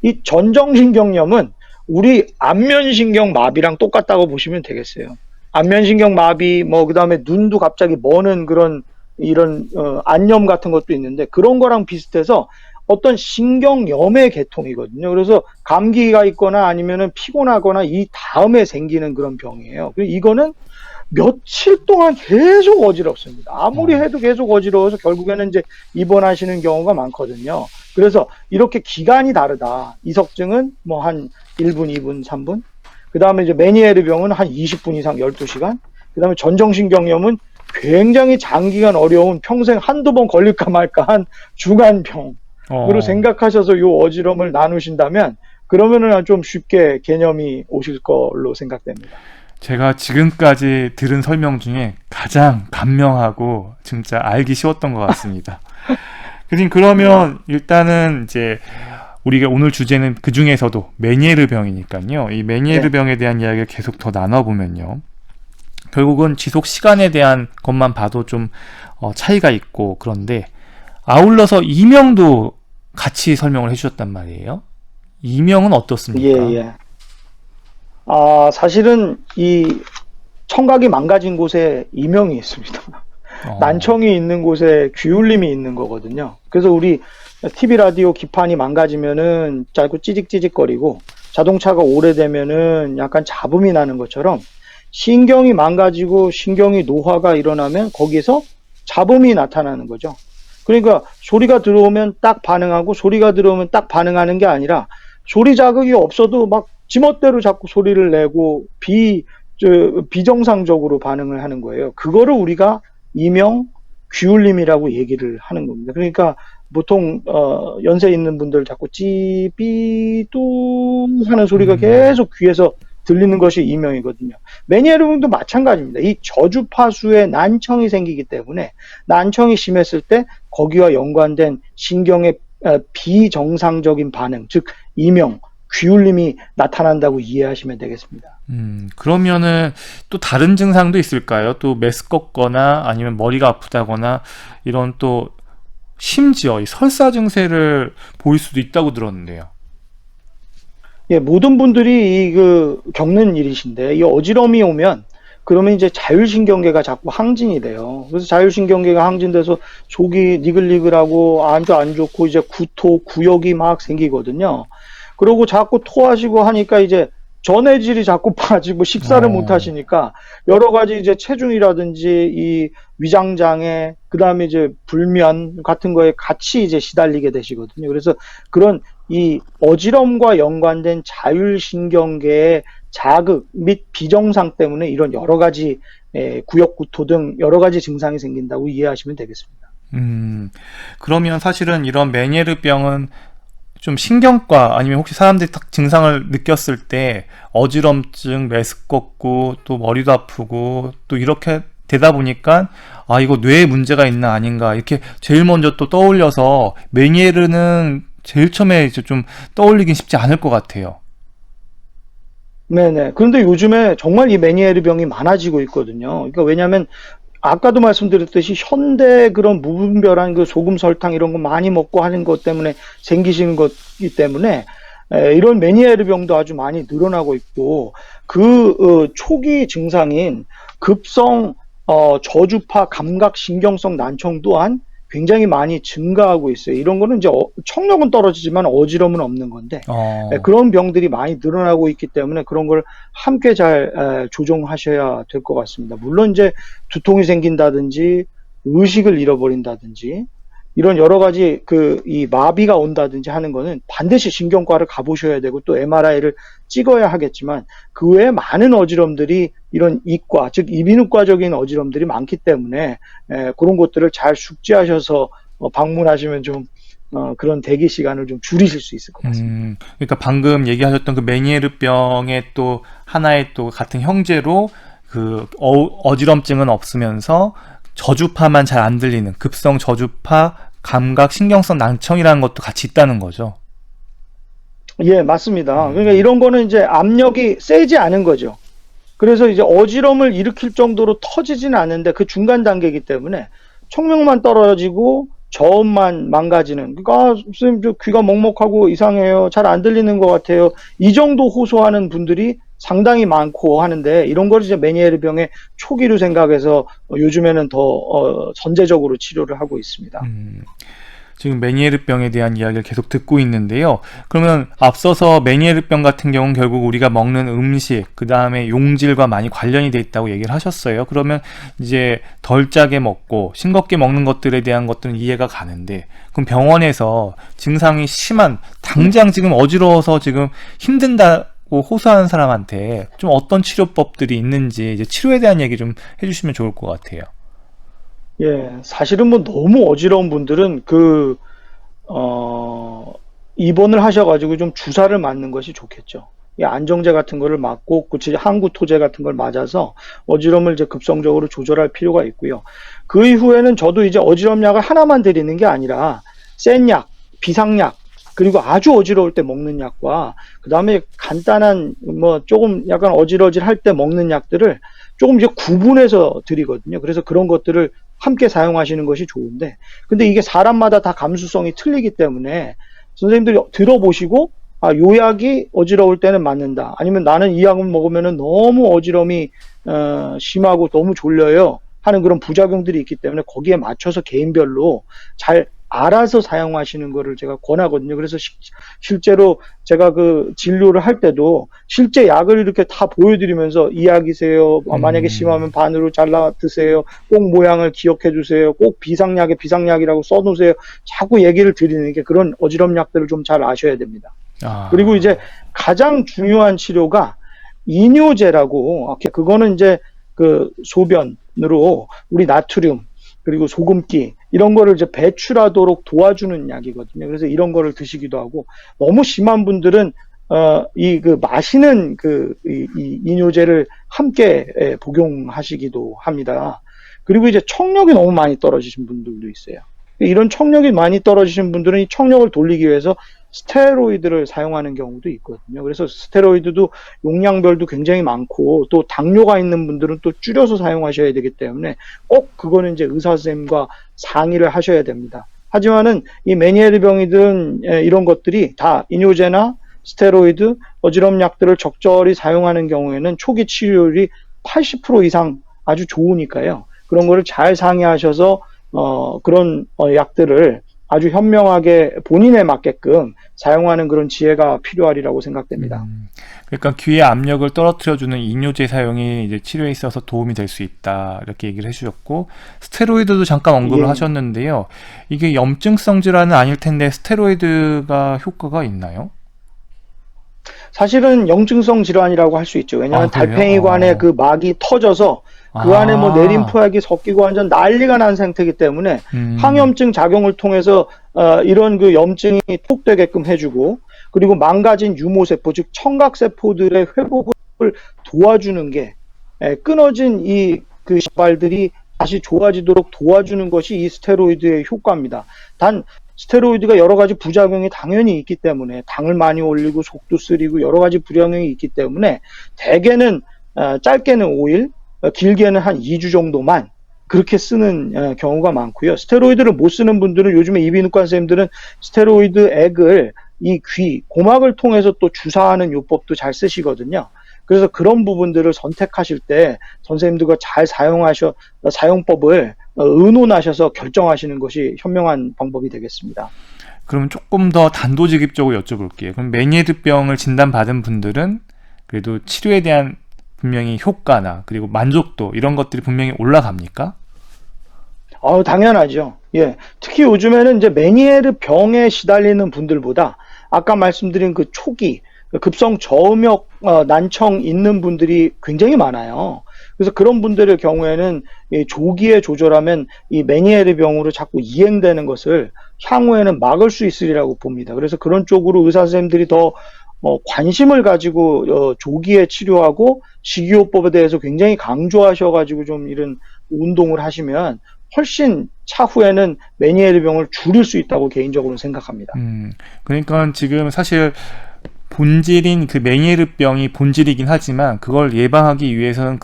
이 전정신경염은 우리 안면신경 마비랑 똑같다고 보시면 되겠어요. 안면신경 마비, 그 다음에 눈도 갑자기 머는 이런 안염 같은 것도 있는데 그런 거랑 비슷해서 어떤 신경염의 계통이거든요. 그래서 감기가 있거나 아니면은 피곤하거나 이 다음에 생기는 그런 병이에요. 그리고 이거는 며칠 동안 계속 어지럽습니다. 아무리 해도 계속 어지러워서 결국에는 이제 입원하시는 경우가 많거든요. 그래서 이렇게 기간이 다르다. 이석증은 뭐 한 1분, 2분, 3분. 그 다음에 이제 메니에르 병은 한 20분 이상 12시간. 그 다음에 전정신경염은 굉장히 장기간 어려운 평생 한두 번 걸릴까 말까 한 주간병으로 생각하셔서 요 어지럼을 나누신다면 그러면은 좀 쉽게 개념이 오실 걸로 생각됩니다.
제가 지금까지 들은 설명 중에 가장 감명하고 진짜 알기 쉬웠던 것 같습니다. 교수님, 그러면 일단은 이제 우리가 오늘 주제는 그 중에서도 메니에르 병이니까요. 이 메니에르 병에 대한 이야기를 계속 더 나눠보면요. 결국은 지속 시간에 대한 것만 봐도 좀 차이가 있고, 그런데 아울러서 이명도 같이 설명을 해주셨단 말이에요. 이명은 어떻습니까?
예. 사실은 이 청각이 망가진 곳에 이명이 있습니다. 난청이 있는 곳에 귀울림이 있는 거거든요. 그래서 우리 TV 라디오 기판이 망가지면은 자꾸 찌직찌직거리고 자동차가 오래되면은 약간 잡음이 나는 것처럼 신경이 망가지고 신경이 노화가 일어나면 거기서 잡음이 나타나는 거죠. 그러니까 소리가 들어오면 딱 반응하고 소리가 들어오면 딱 반응하는 게 아니라 소리 자극이 없어도 막 지멋대로 자꾸 소리를 내고 비정상적으로 반응을 하는 거예요. 그거를 우리가 이명 귀울림이라고 얘기를 하는 겁니다. 그러니까 보통 연세 있는 분들 자꾸 찌삐뚜 하는 소리가 계속 귀에서 들리는 것이 이명이거든요. 메니에르 병도 마찬가지입니다. 이 저주파수에 난청이 생기기 때문에 난청이 심했을 때 거기와 연관된 신경의 비정상적인 반응, 즉 이명, 귀울림이 나타난다고 이해하시면 되겠습니다.
그러면은 또 다른 증상도 있을까요? 또 메스껍거나 아니면 머리가 아프다거나 이런 또 심지어 이 설사 증세를 보일 수도 있다고 들었는데요.
예, 모든 분들이 겪는 일이신데 이 어지럼이 오면 그러면 이제 자율신경계가 자꾸 항진이 돼요. 그래서 자율신경계가 항진돼서 속이 니글니글하고 안 좋고 이제 구토, 구역이 막 생기거든요. 그리고 자꾸 토하시고 하니까 이제 전해질이 자꾸 빠지고 식사를 못 하시니까 여러 가지 이제 체중이라든지 이 위장장애, 그 다음에 이제 불면 같은 거에 같이 이제 시달리게 되시거든요. 그래서 그런 이 어지럼과 연관된 자율신경계의 자극 및 비정상 때문에 이런 여러 가지 구역구토 등 여러 가지 증상이 생긴다고 이해하시면 되겠습니다.
그러면 사실은 이런 메니에르병은 좀 신경과 아니면 혹시 사람들이 딱 증상을 느꼈을 때 어지럼증, 메스껍고 또 머리도 아프고 또 이렇게 되다 보니까 이거 뇌에 문제가 있나 아닌가 이렇게 제일 먼저 또 떠올려서 메니에르는 제일 처음에 이제 좀 떠올리긴 쉽지 않을 것 같아요.
네네. 그런데 요즘에 정말 이 메니에르 병이 많아지고 있거든요. 그러니까 왜냐하면 아까도 말씀드렸듯이 현대 그런 무분별한 그 소금 설탕 이런 거 많이 먹고 하는 것 때문에 생기시는 것이기 때문에 이런 메니에르 병도 아주 많이 늘어나고 있고 초기 증상인 급성 저주파 감각신경성 난청 또한 굉장히 많이 증가하고 있어요. 이런 거는 이제 청력은 떨어지지만 어지럼은 없는 건데 그런 병들이 많이 늘어나고 있기 때문에 그런 걸 함께 잘 조정하셔야 될 것 같습니다. 물론 이제 두통이 생긴다든지 의식을 잃어버린다든지 이런 여러 가지 이 마비가 온다든지 하는 거는 반드시 신경과를 가보셔야 되고 또 MRI를 찍어야 하겠지만 그 외에 많은 어지럼들이 이런 이과, 즉 이비인후과적인 어지럼들이 많기 때문에 그런 것들을 잘 숙지하셔서 방문하시면 좀 그런 대기 시간을 좀 줄이실 수 있을 것 같습니다.
그러니까 방금 얘기하셨던 그 메니에르병의 또 하나의 또 같은 형제로 그 어지럼증은 없으면서 저주파만 잘 안 들리는 급성 저주파 감각 신경성 난청이라는 것도 같이 있다는 거죠.
예, 맞습니다. 그러니까 이런 거는 이제 압력이 세지 않은 거죠. 그래서 이제 어지럼을 일으킬 정도로 터지진 않는데 그 중간 단계이기 때문에 청력만 떨어지고 저음만 망가지는. 그러니까 선생님 저 귀가 먹먹하고 이상해요. 잘 안 들리는 것 같아요. 이 정도 호소하는 분들이 상당히 많고 하는데 이런 걸 이제 메니에르 병의 초기로 생각해서 요즘에는 더 선제적으로 치료를 하고 있습니다.
지금 메니에르병에 대한 이야기를 계속 듣고 있는데요. 그러면 앞서서 메니에르병 같은 경우는 결국 우리가 먹는 음식, 그 다음에 용질과 많이 관련이 돼 있다고 얘기를 하셨어요. 그러면 이제 덜 짜게 먹고 싱겁게 먹는 것들에 대한 것들은 이해가 가는데, 그럼 병원에서 증상이 심한, 당장 지금 어지러워서 지금 힘든다고 호소하는 사람한테 좀 어떤 치료법들이 있는지, 이제 치료에 대한 얘기 좀 해주시면 좋을 것 같아요.
예, 사실은 뭐 너무 어지러운 분들은 입원을 하셔가지고 좀 주사를 맞는 것이 좋겠죠. 이 안정제 같은 거를 맞고, 그치, 항구토제 같은 걸 맞아서 어지럼을 이제 급성적으로 조절할 필요가 있고요. 그 이후에는 저도 이제 어지럼 약을 하나만 드리는 게 아니라 센 약, 비상약, 그리고 아주 어지러울 때 먹는 약과 그 다음에 간단한 뭐 조금 약간 어지러질 때 먹는 약들을 조금 이제 구분해서 드리거든요. 그래서 그런 것들을 함께 사용하시는 것이 좋은데, 근데 이게 사람마다 다 감수성이 틀리기 때문에 선생님들이 들어보시고, 아, 요 약이 어지러울 때는 맞는다, 아니면 나는 이 약을 먹으면 너무 어지럼이 심하고 너무 졸려요 하는 그런 부작용들이 있기 때문에 거기에 맞춰서 개인별로 잘 알아서 사용하시는 거를 제가 권하거든요. 그래서 실제로 제가 그 진료를 할 때도 실제 약을 이렇게 다 보여드리면서, 이 약이세요, 만약에 심하면 반으로 잘라 드세요, 꼭 모양을 기억해 주세요, 꼭 비상약에 비상약이라고 써놓으세요, 자꾸 얘기를 드리는 게, 그런 어지럼 약들을 좀 잘 아셔야 됩니다. 그리고 이제 가장 중요한 치료가 이뇨제라고, 그거는 이제 그 소변으로 우리 나트륨 그리고 소금기 이런 거를 이제 배출하도록 도와주는 약이거든요. 그래서 이런 거를 드시기도 하고, 너무 심한 분들은 마시는 이 이뇨제를 함께 복용하시기도 합니다. 그리고 이제 청력이 너무 많이 떨어지신 분들도 있어요. 이런 청력이 많이 떨어지신 분들은 이 청력을 돌리기 위해서 스테로이드를 사용하는 경우도 있거든요. 그래서 스테로이드도 용량별도 굉장히 많고, 또 당뇨가 있는 분들은 또 줄여서 사용하셔야 되기 때문에 꼭 그거는 이제 의사 선생님과 상의를 하셔야 됩니다. 하지만은 이 메니에르 병이든 이런 것들이 다 이뇨제나 스테로이드, 어지럼 약들을 적절히 사용하는 경우에는 초기 치료율이 80% 이상 아주 좋으니까요. 그런 거를 잘 상의하셔서 그런 약들을 아주 현명하게 본인에 맞게끔 사용하는 그런 지혜가 필요하리라고 생각됩니다.
그러니까 귀의 압력을 떨어뜨려주는 이뇨제 사용이 이제 치료에 있어서 도움이 될 수 있다, 이렇게 얘기를 해주셨고, 스테로이드도 잠깐 언급을 하셨는데요. 이게 염증성 질환은 아닐 텐데 스테로이드가 효과가 있나요?
사실은 염증성 질환이라고 할 수 있죠. 왜냐하면 달팽이관에 그 막이 터져서 그 안에 뭐 내림포약이 섞이고 완전 난리가 난 상태이기 때문에 항염증 작용을 통해서 이런 그 염증이 톡되게끔 해주고, 그리고 망가진 유모세포, 즉 청각세포들의 회복을 도와주는 게, 끊어진 이 그细胞들이 다시 좋아지도록 도와주는 것이 이 스테로이드의 효과입니다. 단 스테로이드가 여러 가지 부작용이 당연히 있기 때문에, 당을 많이 올리고 속도 쓰리고 여러 가지 부작용이 있기 때문에 대개는 짧게는 5일, 길게는 한 2주 정도만 그렇게 쓰는 경우가 많고요. 스테로이드를 못 쓰는 분들은, 요즘에 이비인후과 선생님들은 스테로이드 액을 이 귀, 고막을 통해서 또 주사하는 요법도 잘 쓰시거든요. 그래서 그런 부분들을 선택하실 때 선생님들과 잘 사용법을 의논하셔서 결정하시는 것이 현명한 방법이 되겠습니다.
그럼 조금 더 단도직입적으로 여쭤볼게요. 그럼 메니에르병을 진단받은 분들은 그래도 치료에 대한 분명히 효과나 그리고 만족도, 이런 것들이 분명히 올라갑니까?
당연하죠. 예. 특히 요즘에는 이제 메니에르 병에 시달리는 분들보다 아까 말씀드린 그 초기 급성 저음역 난청 있는 분들이 굉장히 많아요. 그래서 그런 분들의 경우에는 조기에 조절하면 이 메니에르 병으로 자꾸 이행되는 것을 향후에는 막을 수 있으리라고 봅니다. 그래서 그런 쪽으로 의사 선생님들이 더 관심을 가지고 조기에 치료하고 식이요법에 대해서 굉장히 강조하셔가지고 좀 이런 운동을 하시면 훨씬 차후에는 메니에르 병을 줄일 수 있다고 개인적으로 생각합니다.
그러니까 지금 사실 본질인 그 메니에르병이 본질이긴 하지만, 그걸 예방하기 위해서는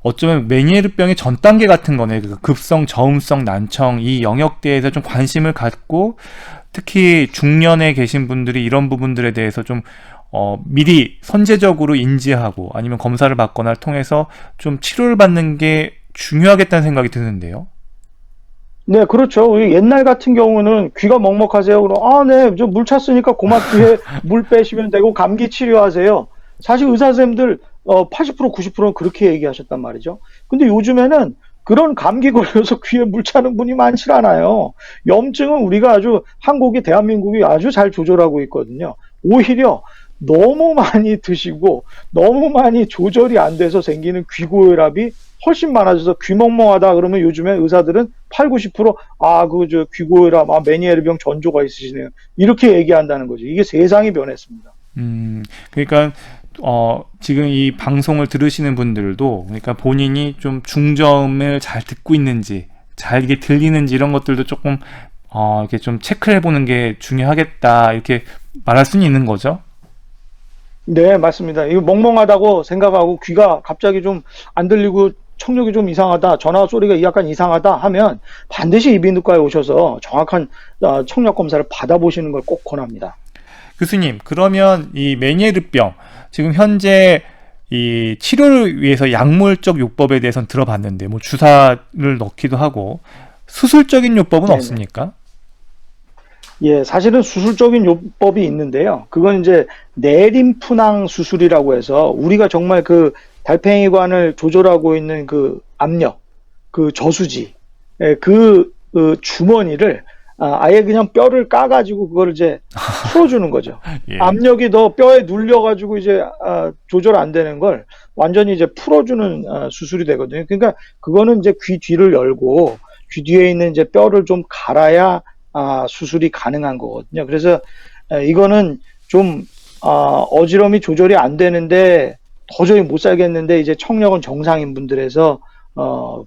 어쩌면 메니에르병의 전 단계 같은 거네. 그 급성 저음성 난청 이 영역대에서 좀 관심을 갖고, 특히 중년에 계신 분들이 이런 부분들에 대해서 좀 미리 선제적으로 인지하고, 아니면 검사를 받거나 통해서 좀 치료를 받는 게 중요하겠다는 생각이 드는데요.
네, 그렇죠. 우리 옛날 같은 경우는 귀가 먹먹하세요. 그럼, 아, 네, 저 물 찼으니까 고막 귀에 물 빼시면 되고, 감기 치료하세요. 사실 의사 선생님들, 80%, 90%는 그렇게 얘기하셨단 말이죠. 근데 요즘에는 그런 감기 걸려서 귀에 물 차는 분이 많지 않아요. 염증은 우리가 아주, 한국이, 대한민국이 아주 잘 조절하고 있거든요. 오히려 너무 많이 드시고, 너무 많이 조절이 안 돼서 생기는 귀고혈압이 훨씬 많아져서 귀멍멍하다 그러면 요즘에 의사들은 8, 90% 귀고혈압, 메니에르병 전조가 있으시네요. 이렇게 얘기한다는 거죠. 이게 세상이 변했습니다.
그러니까 지금 이 방송을 들으시는 분들도 그러니까 본인이 좀 중저음을 잘 듣고 있는지, 잘 이게 들리는지 이런 것들도 조금 이렇게 좀 체크를 해보는 게 중요하겠다 이렇게 말할 수는 있는 거죠.
네, 맞습니다. 이거 멍멍하다고 생각하고 귀가 갑자기 좀 안 들리고 청력이 좀 이상하다, 전화 소리가 약간 이상하다 하면 반드시 이비인후과에 오셔서 정확한 청력 검사를 받아보시는 걸 꼭 권합니다.
교수님, 그러면 이 메니에르병 지금 현재 이 치료를 위해서 약물적 요법에 대해서는 들어봤는데 뭐 주사를 넣기도 하고 수술적인 요법은
네네.
없습니까?
예, 사실은 수술적인 요법이 있는데요. 그건 이제 내림프낭 수술이라고 해서 우리가 정말 그 달팽이관을 조절하고 있는 그 압력, 그 저수지, 그 주머니를 아예 그냥 뼈를 까가지고 그걸 이제 풀어주는 거죠.
예.
압력이 더 뼈에 눌려가지고 이제 조절 안 되는 걸 완전히 이제 풀어주는 수술이 되거든요. 그러니까 그거는 이제 귀 뒤를 열고 귀 뒤에 있는 이제 뼈를 좀 갈아야 수술이 가능한 거거든요. 그래서 이거는 좀 어지럼이 조절이 안 되는데 도저히 못 살겠는데 이제 청력은 정상인 분들에서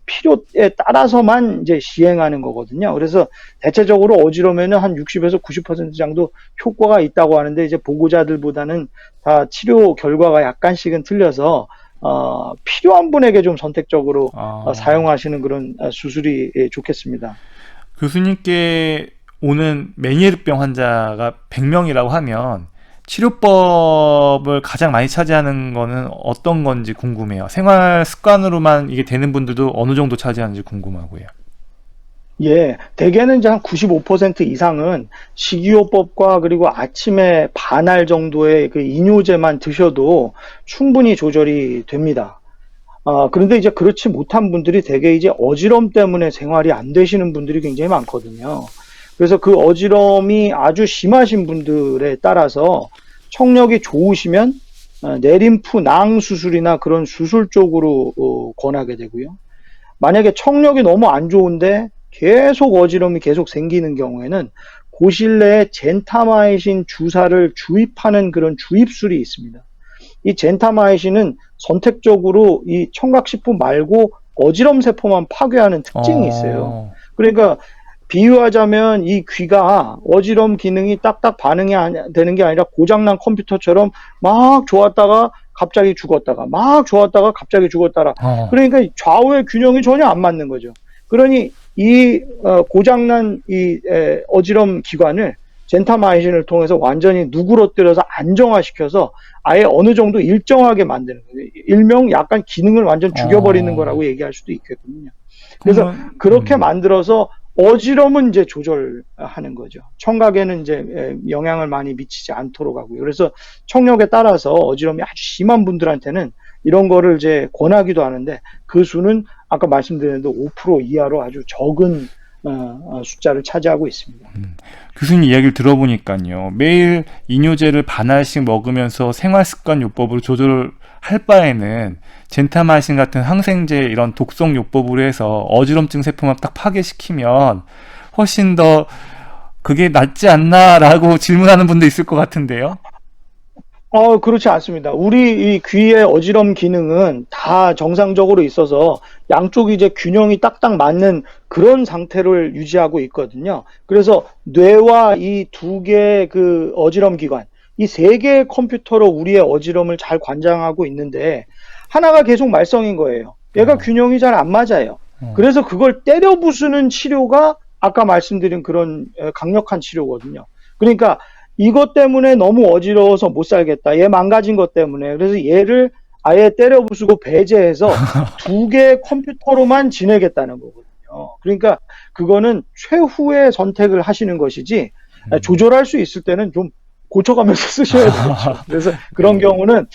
필요에 따라서만 이제 시행하는 거거든요. 그래서 대체적으로 어지러면은 한 60에서 90% 정도 효과가 있다고 하는데 이제 보고자들보다는 다 치료 결과가 약간씩은 틀려서 필요한 분에게 좀 선택적으로 사용하시는 그런 수술이 좋겠습니다.
교수님께 오는 메니에르병 환자가 100명이라고 하면 치료법을 가장 많이 차지하는 거는 어떤 건지 궁금해요. 생활 습관으로만 이게 되는 분들도 어느 정도 차지하는지 궁금하고요.
예, 대개는 이제 한 95% 이상은 식이요법과 그리고 아침에 반알 정도의 그 이뇨제만 드셔도 충분히 조절이 됩니다. 그런데 이제 그렇지 못한 분들이 대개 이제 어지럼 때문에 생활이 안 되시는 분들이 굉장히 많거든요. 그래서 그 어지럼이 아주 심하신 분들에 따라서 청력이 좋으시면 내림프낭 수술이나 그런 수술 쪽으로 권하게 되고요. 만약에 청력이 너무 안 좋은데 계속 어지럼이 계속 생기는 경우에는 고실 내에 젠타마이신 주사를 주입하는 그런 주입술이 있습니다. 이 젠타마이신은 선택적으로 이 청각시포 말고 어지럼 세포만 파괴하는 특징이 있어요. 그러니까 비유하자면 이 귀가 어지럼 기능이 딱딱 반응이 되는 게 아니라 고장난 컴퓨터처럼 막 좋았다가 갑자기 죽었다가 막 좋았다가 갑자기 죽었다가 그러니까 좌우의 균형이 전혀 안 맞는 거죠. 그러니 이 고장난 이 어지럼 기관을 젠타마이신을 통해서 완전히 누그러뜨려서 안정화시켜서 아예 어느 정도 일정하게 만드는 거예요. 일명 약간 기능을 완전 죽여버리는 거라고 얘기할 수도 있겠군요. 그래서 그렇게 만들어서 어지럼은 이제 조절하는 거죠. 청각에는 이제 영향을 많이 미치지 않도록 하고요. 그래서 청력에 따라서 어지럼이 아주 심한 분들한테는 이런 거를 이제 권하기도 하는데 그 수는 아까 말씀드렸는데 5% 이하로 아주 적은 숫자를 차지하고 있습니다.
교수님 이야기를 들어보니까요. 매일 이뇨제를 반알씩 먹으면서 생활습관 요법으로 조절할 바에는 젠타마이신 같은 항생제 이런 독성 요법으로 해서 어지럼증 세포만 딱 파괴시키면 훨씬 더 그게 낫지 않나라고 질문하는 분도 있을 것 같은데요.
그렇지 않습니다. 우리 이 귀의 어지럼 기능은 다 정상적으로 있어서 양쪽이 이제 균형이 딱딱 맞는 그런 상태를 유지하고 있거든요. 그래서 뇌와 이 두 개의 그 어지럼 기관, 이 세 개의 컴퓨터로 우리의 어지럼을 잘 관장하고 있는데 하나가 계속 말썽인 거예요. 얘가 균형이 잘 안 맞아요. 그래서 그걸 때려 부수는 치료가 아까 말씀드린 그런 강력한 치료거든요. 그러니까 이것 때문에 너무 어지러워서 못 살겠다. 얘 망가진 것 때문에. 그래서 얘를 아예 때려 부수고 배제해서 두 개의 컴퓨터로만 지내겠다는 거거든요. 그러니까 그거는 최후의 선택을 하시는 것이지 조절할 수 있을 때는 좀 고쳐가면서 쓰셔야 되겠죠. 그래서 그런 경우는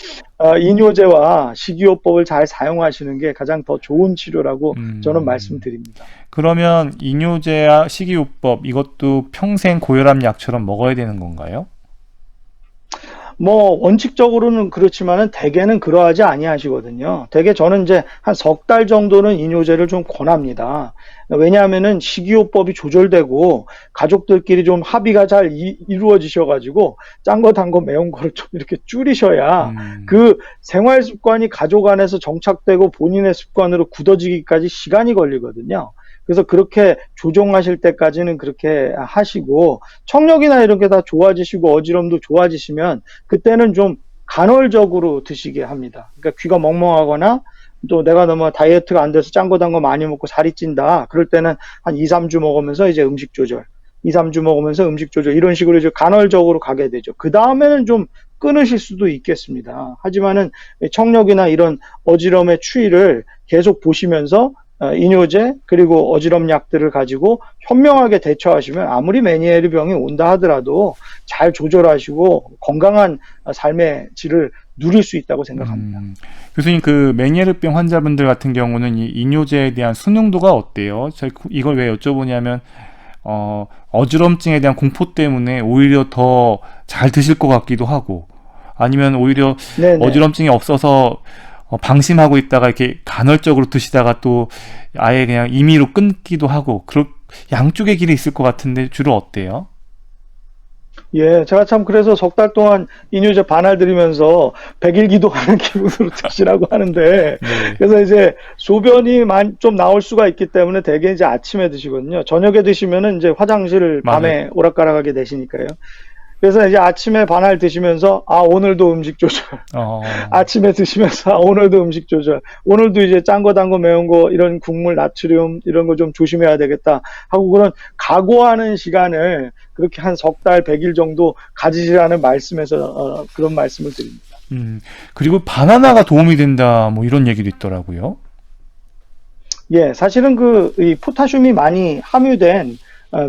이뇨제와 식이요법을 잘 사용하시는 게 가장 더 좋은 치료라고 저는 말씀드립니다.
그러면 이뇨제와 식이요법 이것도 평생 고혈압 약처럼 먹어야 되는 건가요?
뭐 원칙적으로는 그렇지만은 대개는 그러하지 아니하시거든요. 대개 저는 이제 한 석 달 정도는 이뇨제를 좀 권합니다. 왜냐하면은 식이요법이 조절되고 가족들끼리 좀 합의가 잘 이루어지셔가지고 짠 거, 단 거, 매운 거를 좀 이렇게 줄이셔야 그 생활 습관이 가족 안에서 정착되고 본인의 습관으로 굳어지기까지 시간이 걸리거든요. 그래서 그렇게 조정하실 때까지는 그렇게 하시고 청력이나 이런 게 다 좋아지시고 어지럼도 좋아지시면 그때는 좀 간헐적으로 드시게 합니다. 그러니까 귀가 멍멍하거나 또 내가 너무 다이어트가 안 돼서 짠 거 단 거 많이 먹고 살이 찐다. 그럴 때는 한 2, 3주 먹으면서 이제 음식 조절, 2, 3주 먹으면서 음식 조절 이런 식으로 이제 간헐적으로 가게 되죠. 그 다음에는 좀 끊으실 수도 있겠습니다. 하지만은 청력이나 이런 어지럼의 추이를 계속 보시면서 이뇨제 그리고 어지럼 약들을 가지고 현명하게 대처하시면 아무리 메니에르 병이 온다 하더라도 잘 조절하시고 건강한 삶의 질을 누릴 수 있다고 생각합니다.
교수님, 그 메니에르병 환자분들 같은 경우는 이 이뇨제에 대한 순응도가 어때요? 저희 이걸 왜 여쭤보냐면 어지럼증에 대한 공포 때문에 오히려 더 잘 드실 것 같기도 하고 아니면 오히려
네네.
어지럼증이 없어서 방심하고 있다가 이렇게 간헐적으로 드시다가 또 아예 그냥 임의로 끊기도 하고 양쪽의 길이 있을 것 같은데 주로 어때요?
예, 제가 참 그래서 석 달 동안 이뇨제 반알 들이면서 100일 기도하는 기분으로 드시라고 하는데
네.
그래서 이제 소변이 좀 나올 수가 있기 때문에 대개 이제 아침에 드시거든요. 저녁에 드시면은 이제 화장실 밤에 오락가락하게 되시니까요. 그래서 이제 아침에 반알 드시면서 오늘도 음식 조절. 아침에 드시면서 오늘도 음식 조절. 오늘도 이제 짠 거, 단 거, 매운 거 이런 국물, 나트륨 이런 거 좀 조심해야 되겠다 하고 그런 각오하는 시간을 그렇게 한 석 달, 100일 정도 가지시라는 말씀에서 그런 말씀을 드립니다.
그리고 바나나가 도움이 된다 뭐 이런 얘기도 있더라고요.
예, 사실은 이 포타슘이 많이 함유된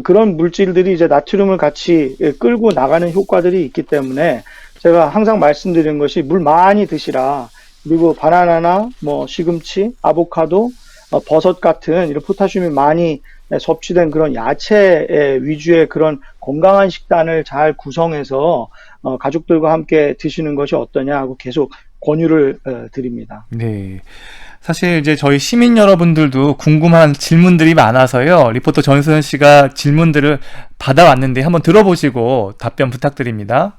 그런 물질들이 이제 나트륨을 같이 끌고 나가는 효과들이 있기 때문에 제가 항상 말씀드리는 것이 물 많이 드시라. 그리고 바나나나 뭐 시금치, 아보카도, 버섯 같은 이런 포타슘이 많이 섭취된 그런 야채 위주의 그런 건강한 식단을 잘 구성해서 가족들과 함께 드시는 것이 어떠냐 하고 계속 권유를 드립니다.
네. 사실 이제 저희 시민 여러분들도 궁금한 질문들이 많아서요. 리포터 전수현 씨가 질문들을 받아왔는데 한번 들어보시고 답변 부탁드립니다.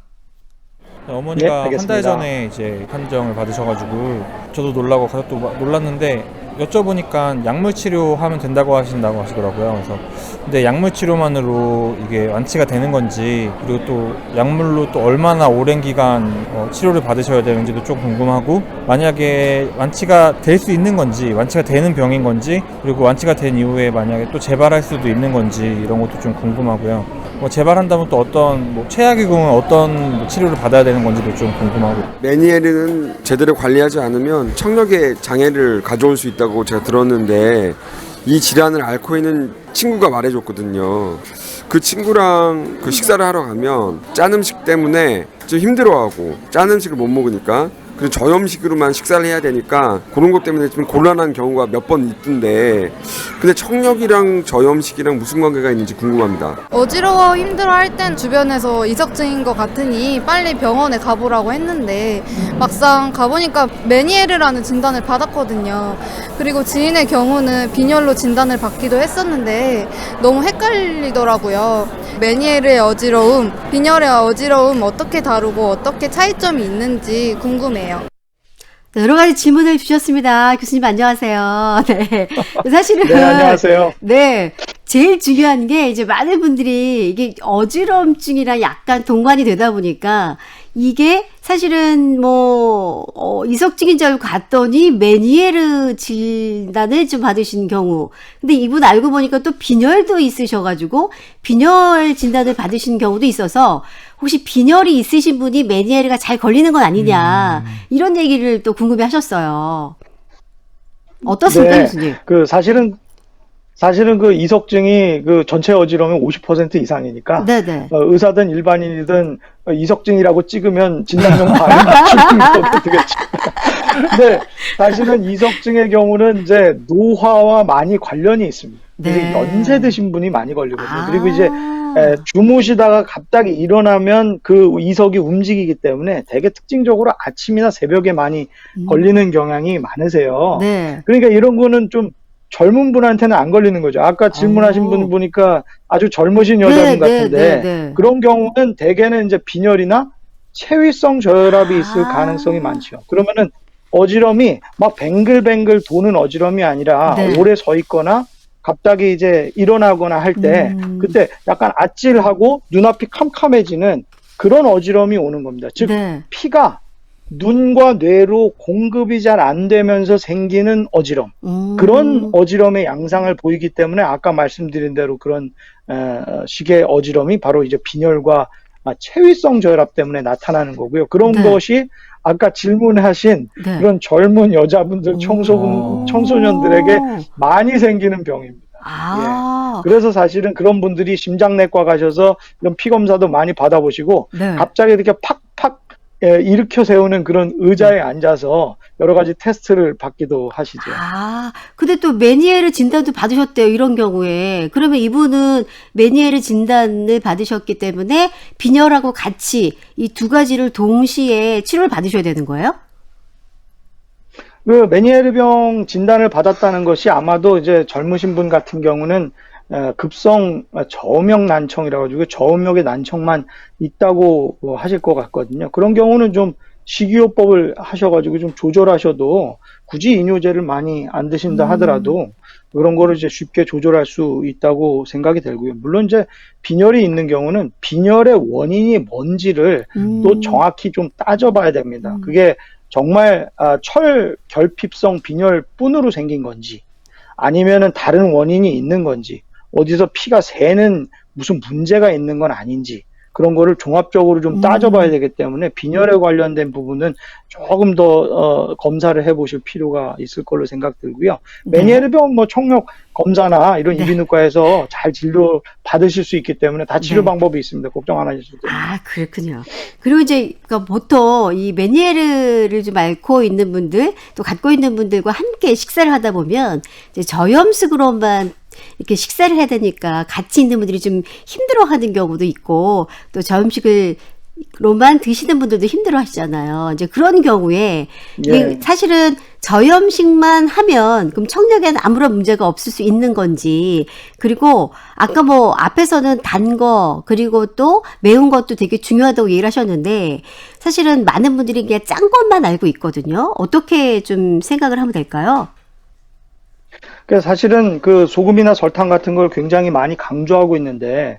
어머니가
네,
한 달 전에 이제 판정을 받으셔가지고 저도 놀라고 가족도 놀랐는데 여쭤보니까 약물 치료하면 된다고 하시더라고요. 그래서 근데 약물 치료만으로 이게 완치가 되는 건지 그리고 또 약물로 또 얼마나 오랜 기간 치료를 받으셔야 되는지도 좀 궁금하고 만약에 완치가 될 수 있는 건지 완치가 되는 병인 건지 그리고 완치가 된 이후에 만약에 또 재발할 수도 있는 건지 이런 것도 좀 궁금하고요. 재발한다면 또 어떤 최악의 경우는 어떤 치료를 받아야 되는 건지도 좀 궁금하고.
메니에르는 제대로 관리하지 않으면 청력에 장애를 가져올 수 있다고 제가 들었는데 이 질환을 앓고 있는 친구가 말해줬거든요. 그 친구랑 식사를 하러 가면 짠 음식 때문에 좀 힘들어하고 짠 음식을 못 먹으니까 그리고 저염식으로만 식사를 해야 되니까 그런 것 때문에 좀 곤란한 경우가 몇 번 있던데 근데 청력이랑 저염식이랑 무슨 관계가 있는지 궁금합니다.
어지러워 힘들어할 땐 주변에서 이석증인 것 같으니 빨리 병원에 가보라고 했는데 막상 가보니까 메니에르라는 진단을 받았거든요. 그리고 지인의 경우는 빈혈로 진단을 받기도 했었는데 너무 헷갈리더라고요. 메니에르의 어지러움, 빈혈의 어지러움 어떻게 다루고 어떻게 차이점이 있는지 궁금해요.
여러 가지 질문을 주셨습니다. 교수님 안녕하세요. 네. 사실은
네, 안녕하세요.
네. 제일 중요한 게 이제 많은 분들이 이게 어지럼증이랑 약간 동반이 되다 보니까 이게 사실은 이석증인 줄 알고 갔더니 메니에르 진단을 좀 받으신 경우. 근데 이분 알고 보니까 또 빈혈도 있으셔가지고 빈혈 진단을 받으신 경우도 있어서 혹시 빈혈이 있으신 분이 메니에르가 잘 걸리는 건 아니냐. 이런 얘기를 또 궁금해 하셨어요. 어떻습니까, 교수님?
사실은 사실은 그 이석증이 그 전체 어지러움의 50% 이상이니까
네네.
의사든 일반인이든 이석증이라고 찍으면 진단명 바로 맞추는 것도 되겠죠. 근데 사실은 이석증의 경우는 이제 노화와 많이 관련이 있습니다. 그래서
네.
연세 드신 분이 많이 걸리거든요.
아.
그리고 이제 주무시다가 갑자기 일어나면 그 이석이 움직이기 때문에 되게 특징적으로 아침이나 새벽에 많이 걸리는 경향이 많으세요.
네.
그러니까 이런 거는 좀 젊은 분한테는 안 걸리는 거죠. 아까 질문하신 분 보니까 아주 젊으신 여자분 같은데
네.
그런 경우는 대개는 이제 빈혈이나 체위성 저혈압이 있을
아.
가능성이 많죠. 그러면은 어지럼이 막 뱅글뱅글 도는 어지럼이 아니라
네.
오래 서 있거나 갑자기 이제 일어나거나 할 때 그때 약간 아찔하고 눈앞이 캄캄해지는 그런 어지럼이 오는 겁니다. 즉
네.
피가 눈과 뇌로 공급이 잘 안 되면서 생기는 어지럼.
음.
그런 어지럼의 양상을 보이기 때문에 아까 말씀드린 대로 그런 식의 어지럼이 바로 이제 빈혈과 체위성 저혈압 때문에 나타나는 거고요. 그런
네.
것이 아까 질문하신
네.
그런 젊은 여자분들, 청소년들에게 많이 생기는 병입니다.
아.
그래서 사실은 그런 분들이 심장내과 가셔서 이런 피 검사도 많이 받아보시고
네.
갑자기 이렇게 팍팍 일으켜 세우는 그런 의자에 앉아서 여러 가지 테스트를 받기도 하시죠.
아, 근데 또 메니에르 진단도 받으셨대요, 이런 경우에. 그러면 이분은 메니에르 진단을 받으셨기 때문에 빈혈하고 같이 이 두 가지를 동시에 치료를 받으셔야 되는 거예요?
그 메니에르병 진단을 받았다는 것이 아마도 이제 젊으신 분 같은 경우는 급성 저음역 난청이라고 가지고 저음역의 난청만 있다고 하실 것 같거든요. 그런 경우는 좀 식이요법을 하셔가지고 좀 조절하셔도 굳이 이뇨제를 많이 안 드신다 하더라도 그런 거를 이제 쉽게 조절할 수 있다고 생각이 들고요. 물론 이제 빈혈이 있는 경우는 빈혈의 원인이 뭔지를 또 정확히 좀 따져봐야 됩니다. 그게 정말 철결핍성 빈혈뿐으로 생긴 건지 아니면은 다른 원인이 있는 건지 어디서 피가 새는 무슨 문제가 있는 건 아닌지 그런 거를 종합적으로 좀 따져봐야 되기 때문에 빈혈에 관련된 부분은 조금 더 검사를 해보실 필요가 있을 걸로 생각 들고요. 메니에르병 뭐 청력 검사나 이런 이비인후과에서 잘 진료 받으실 수 있기 때문에 다 치료 방법이 있습니다. 걱정 안 하셔도 돼요.
아, 그렇군요. 그리고 이제 그러니까 보통 이 메니에르를 좀 앓고 있는 분들 또 갖고 있는 분들과 함께 식사를 하다 보면 이제 저염식으로만 이렇게 식사를 해야 되니까 같이 있는 분들이 좀 힘들어하는 경우도 있고 또 저염식으로만 드시는 분들도 힘들어하시잖아요. 이제 그런 경우에 이게 사실은 저염식만 하면 그럼 청력에는 아무런 문제가 없을 수 있는 건지 그리고 아까 뭐 앞에서는 단 거 그리고 또 매운 것도 되게 중요하다고 얘기를 하셨는데 사실은 많은 분들이 그냥 짠 것만 알고 있거든요. 어떻게 좀 생각을 하면 될까요?
그래서 사실은 그 소금이나 설탕 같은 걸 굉장히 많이 강조하고 있는데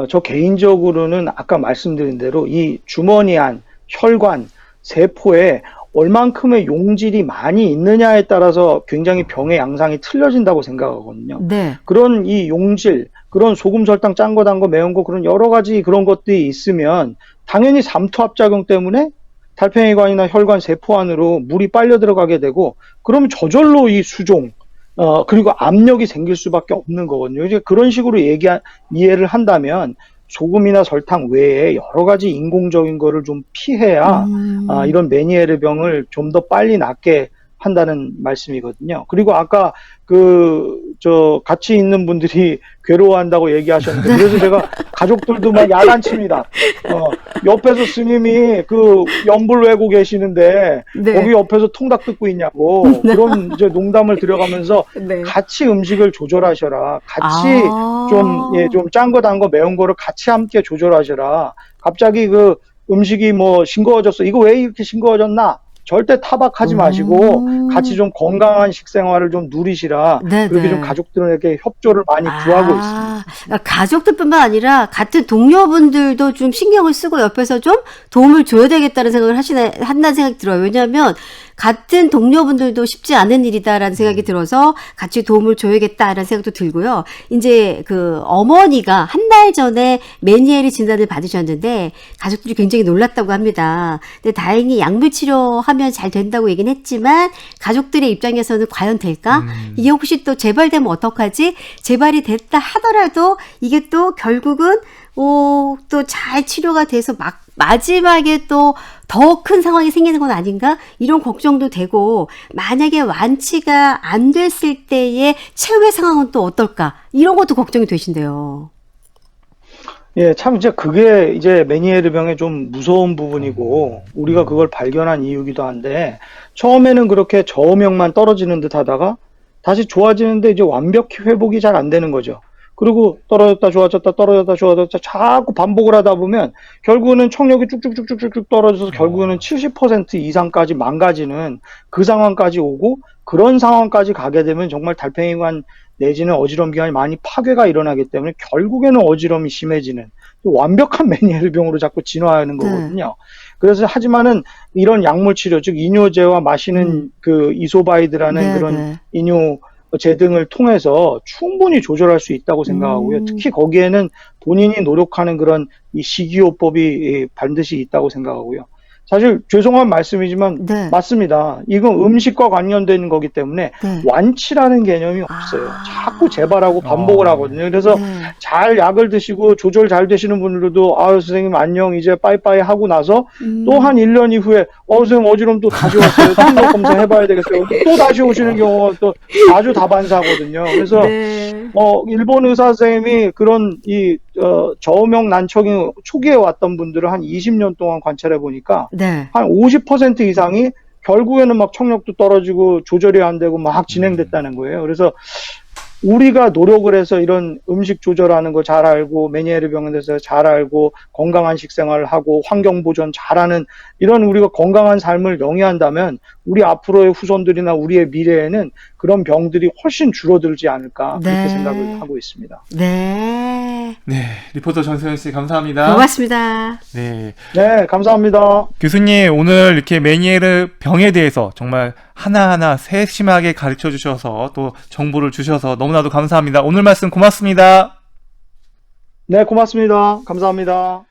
저 개인적으로는 아까 말씀드린 대로 이 주머니 안, 혈관, 세포에 얼만큼의 용질이 많이 있느냐에 따라서 굉장히 병의 양상이 틀려진다고 생각하거든요.
네.
그런 이 용질, 그런 소금, 설탕, 짠 거, 단 거, 매운 거 그런 여러 가지 그런 것들이 있으면 당연히 삼투압작용 때문에 달팽이관이나 혈관, 세포 안으로 물이 빨려 들어가게 되고 그러면 저절로 이 수종, 그리고 압력이 생길 수밖에 없는 거거든요. 이제 그런 식으로 이해를 한다면 소금이나 설탕 외에 여러 가지 인공적인 거를 좀 피해야 이런 메니에르 병을 좀 더 빨리 낫게 한다는 말씀이거든요. 그리고 아까 같이 있는 분들이 괴로워한다고 얘기하셨는데, 그래서 제가 가족들도 막 야단칩니다. 옆에서 스님이 그 연불 외고 계시는데,
네.
거기 옆에서 통닭 듣고 있냐고, 그런 이제 농담을 들여가면서
네.
같이 음식을 조절하셔라. 같이 좀 짠 거, 단 거, 매운 거를 같이 함께 조절하셔라. 갑자기 그 음식이 뭐 싱거워졌어. 이거 왜 이렇게 싱거워졌나? 절대 타박하지 마시고 같이 좀 건강한 식생활을 좀 누리시라.
네네.
그렇게 좀 가족들에게 협조를 많이 구하고 있습니다.
그러니까 가족들뿐만 아니라 같은 동료분들도 좀 신경을 쓰고 옆에서 좀 도움을 줘야 되겠다는 생각을 한다는 생각이 들어요. 왜냐하면 같은 동료분들도 쉽지 않은 일이다라는 생각이 들어서 같이 도움을 줘야겠다라는 생각도 들고요. 이제 그 어머니가 한 달 전에 메니에르 진단을 받으셨는데 가족들이 굉장히 놀랐다고 합니다. 근데 다행히 약물 치료하면 잘 된다고 얘기는 했지만 가족들의 입장에서는 과연 될까? 이게 혹시 또 재발되면 어떡하지? 재발이 됐다 하더라도 이게 또 결국은 또 잘 치료가 돼서 마지막에 또 더 큰 상황이 생기는 건 아닌가? 이런 걱정도 되고, 만약에 완치가 안 됐을 때의 최후의 상황은 또 어떨까? 이런 것도 걱정이 되신대요.
예, 참 이제 그게 이제 메니에르 병의 좀 무서운 부분이고 우리가 그걸 발견한 이유기도 한데, 처음에는 그렇게 저음역만 떨어지는 듯 하다가 다시 좋아지는데 이제 완벽히 회복이 잘 안 되는 거죠. 그리고 떨어졌다 좋아졌다 떨어졌다 좋아졌다 자꾸 반복을 하다 보면 결국은 청력이 쭉쭉쭉쭉쭉 떨어져서 결국은 70% 이상까지 망가지는 그 상황까지 오고, 그런 상황까지 가게 되면 정말 달팽이관 내지는 어지럼 기관이 많이 파괴가 일어나기 때문에 결국에는 어지럼이 심해지는 완벽한 메니에르 병으로 자꾸 진화하는 거거든요. 그래서 하지만은 이런 약물 치료, 즉 이뇨제와 마시는 그 이소바이드라는 그런 이뇨제 등을 통해서 충분히 조절할 수 있다고 생각하고요. 특히 거기에는 본인이 노력하는 그런 이 식이요법이 반드시 있다고 생각하고요. 사실 죄송한 말씀이지만 맞습니다. 이건 음식과 관련된 거기 때문에 완치라는 개념이 없어요. 자꾸 재발하고 반복을 하거든요. 그래서 잘 약을 드시고 조절 잘 되시는 분들도 선생님 안녕 이제 빠이빠이 하고 나서 또 한 1년 이후에 선생님 어지럼 또 다시 왔어요. 청력 검사 해봐야 되겠어요. 또 다시 오시는 경우가 또 아주 다반사거든요. 그래서 일본 의사 선생님이 그런 저음역 난청이 초기에 왔던 분들을 한 20년 동안 관찰해 보니까 한 50% 이상이 결국에는 막 청력도 떨어지고 조절이 안 되고 막 진행됐다는 거예요. 그래서 우리가 노력을 해서 이런 음식 조절하는 거 잘 알고, 메니에르 병에 대해서 잘 알고, 건강한 식생활을 하고, 환경 보존 잘하는 이런 우리가 건강한 삶을 영위한다면 우리 앞으로의 후손들이나 우리의 미래에는 그런 병들이 훨씬 줄어들지 않을까, 그렇게 생각을 하고 있습니다.
네, 리포터 전소연 씨 감사합니다.
고맙습니다.
네, 감사합니다.
교수님, 오늘 이렇게 메니에르 병에 대해서 정말 하나하나 세심하게 가르쳐 주셔서 또 정보를 주셔서 너무나도 감사합니다. 오늘 말씀 고맙습니다.
네, 고맙습니다. 감사합니다.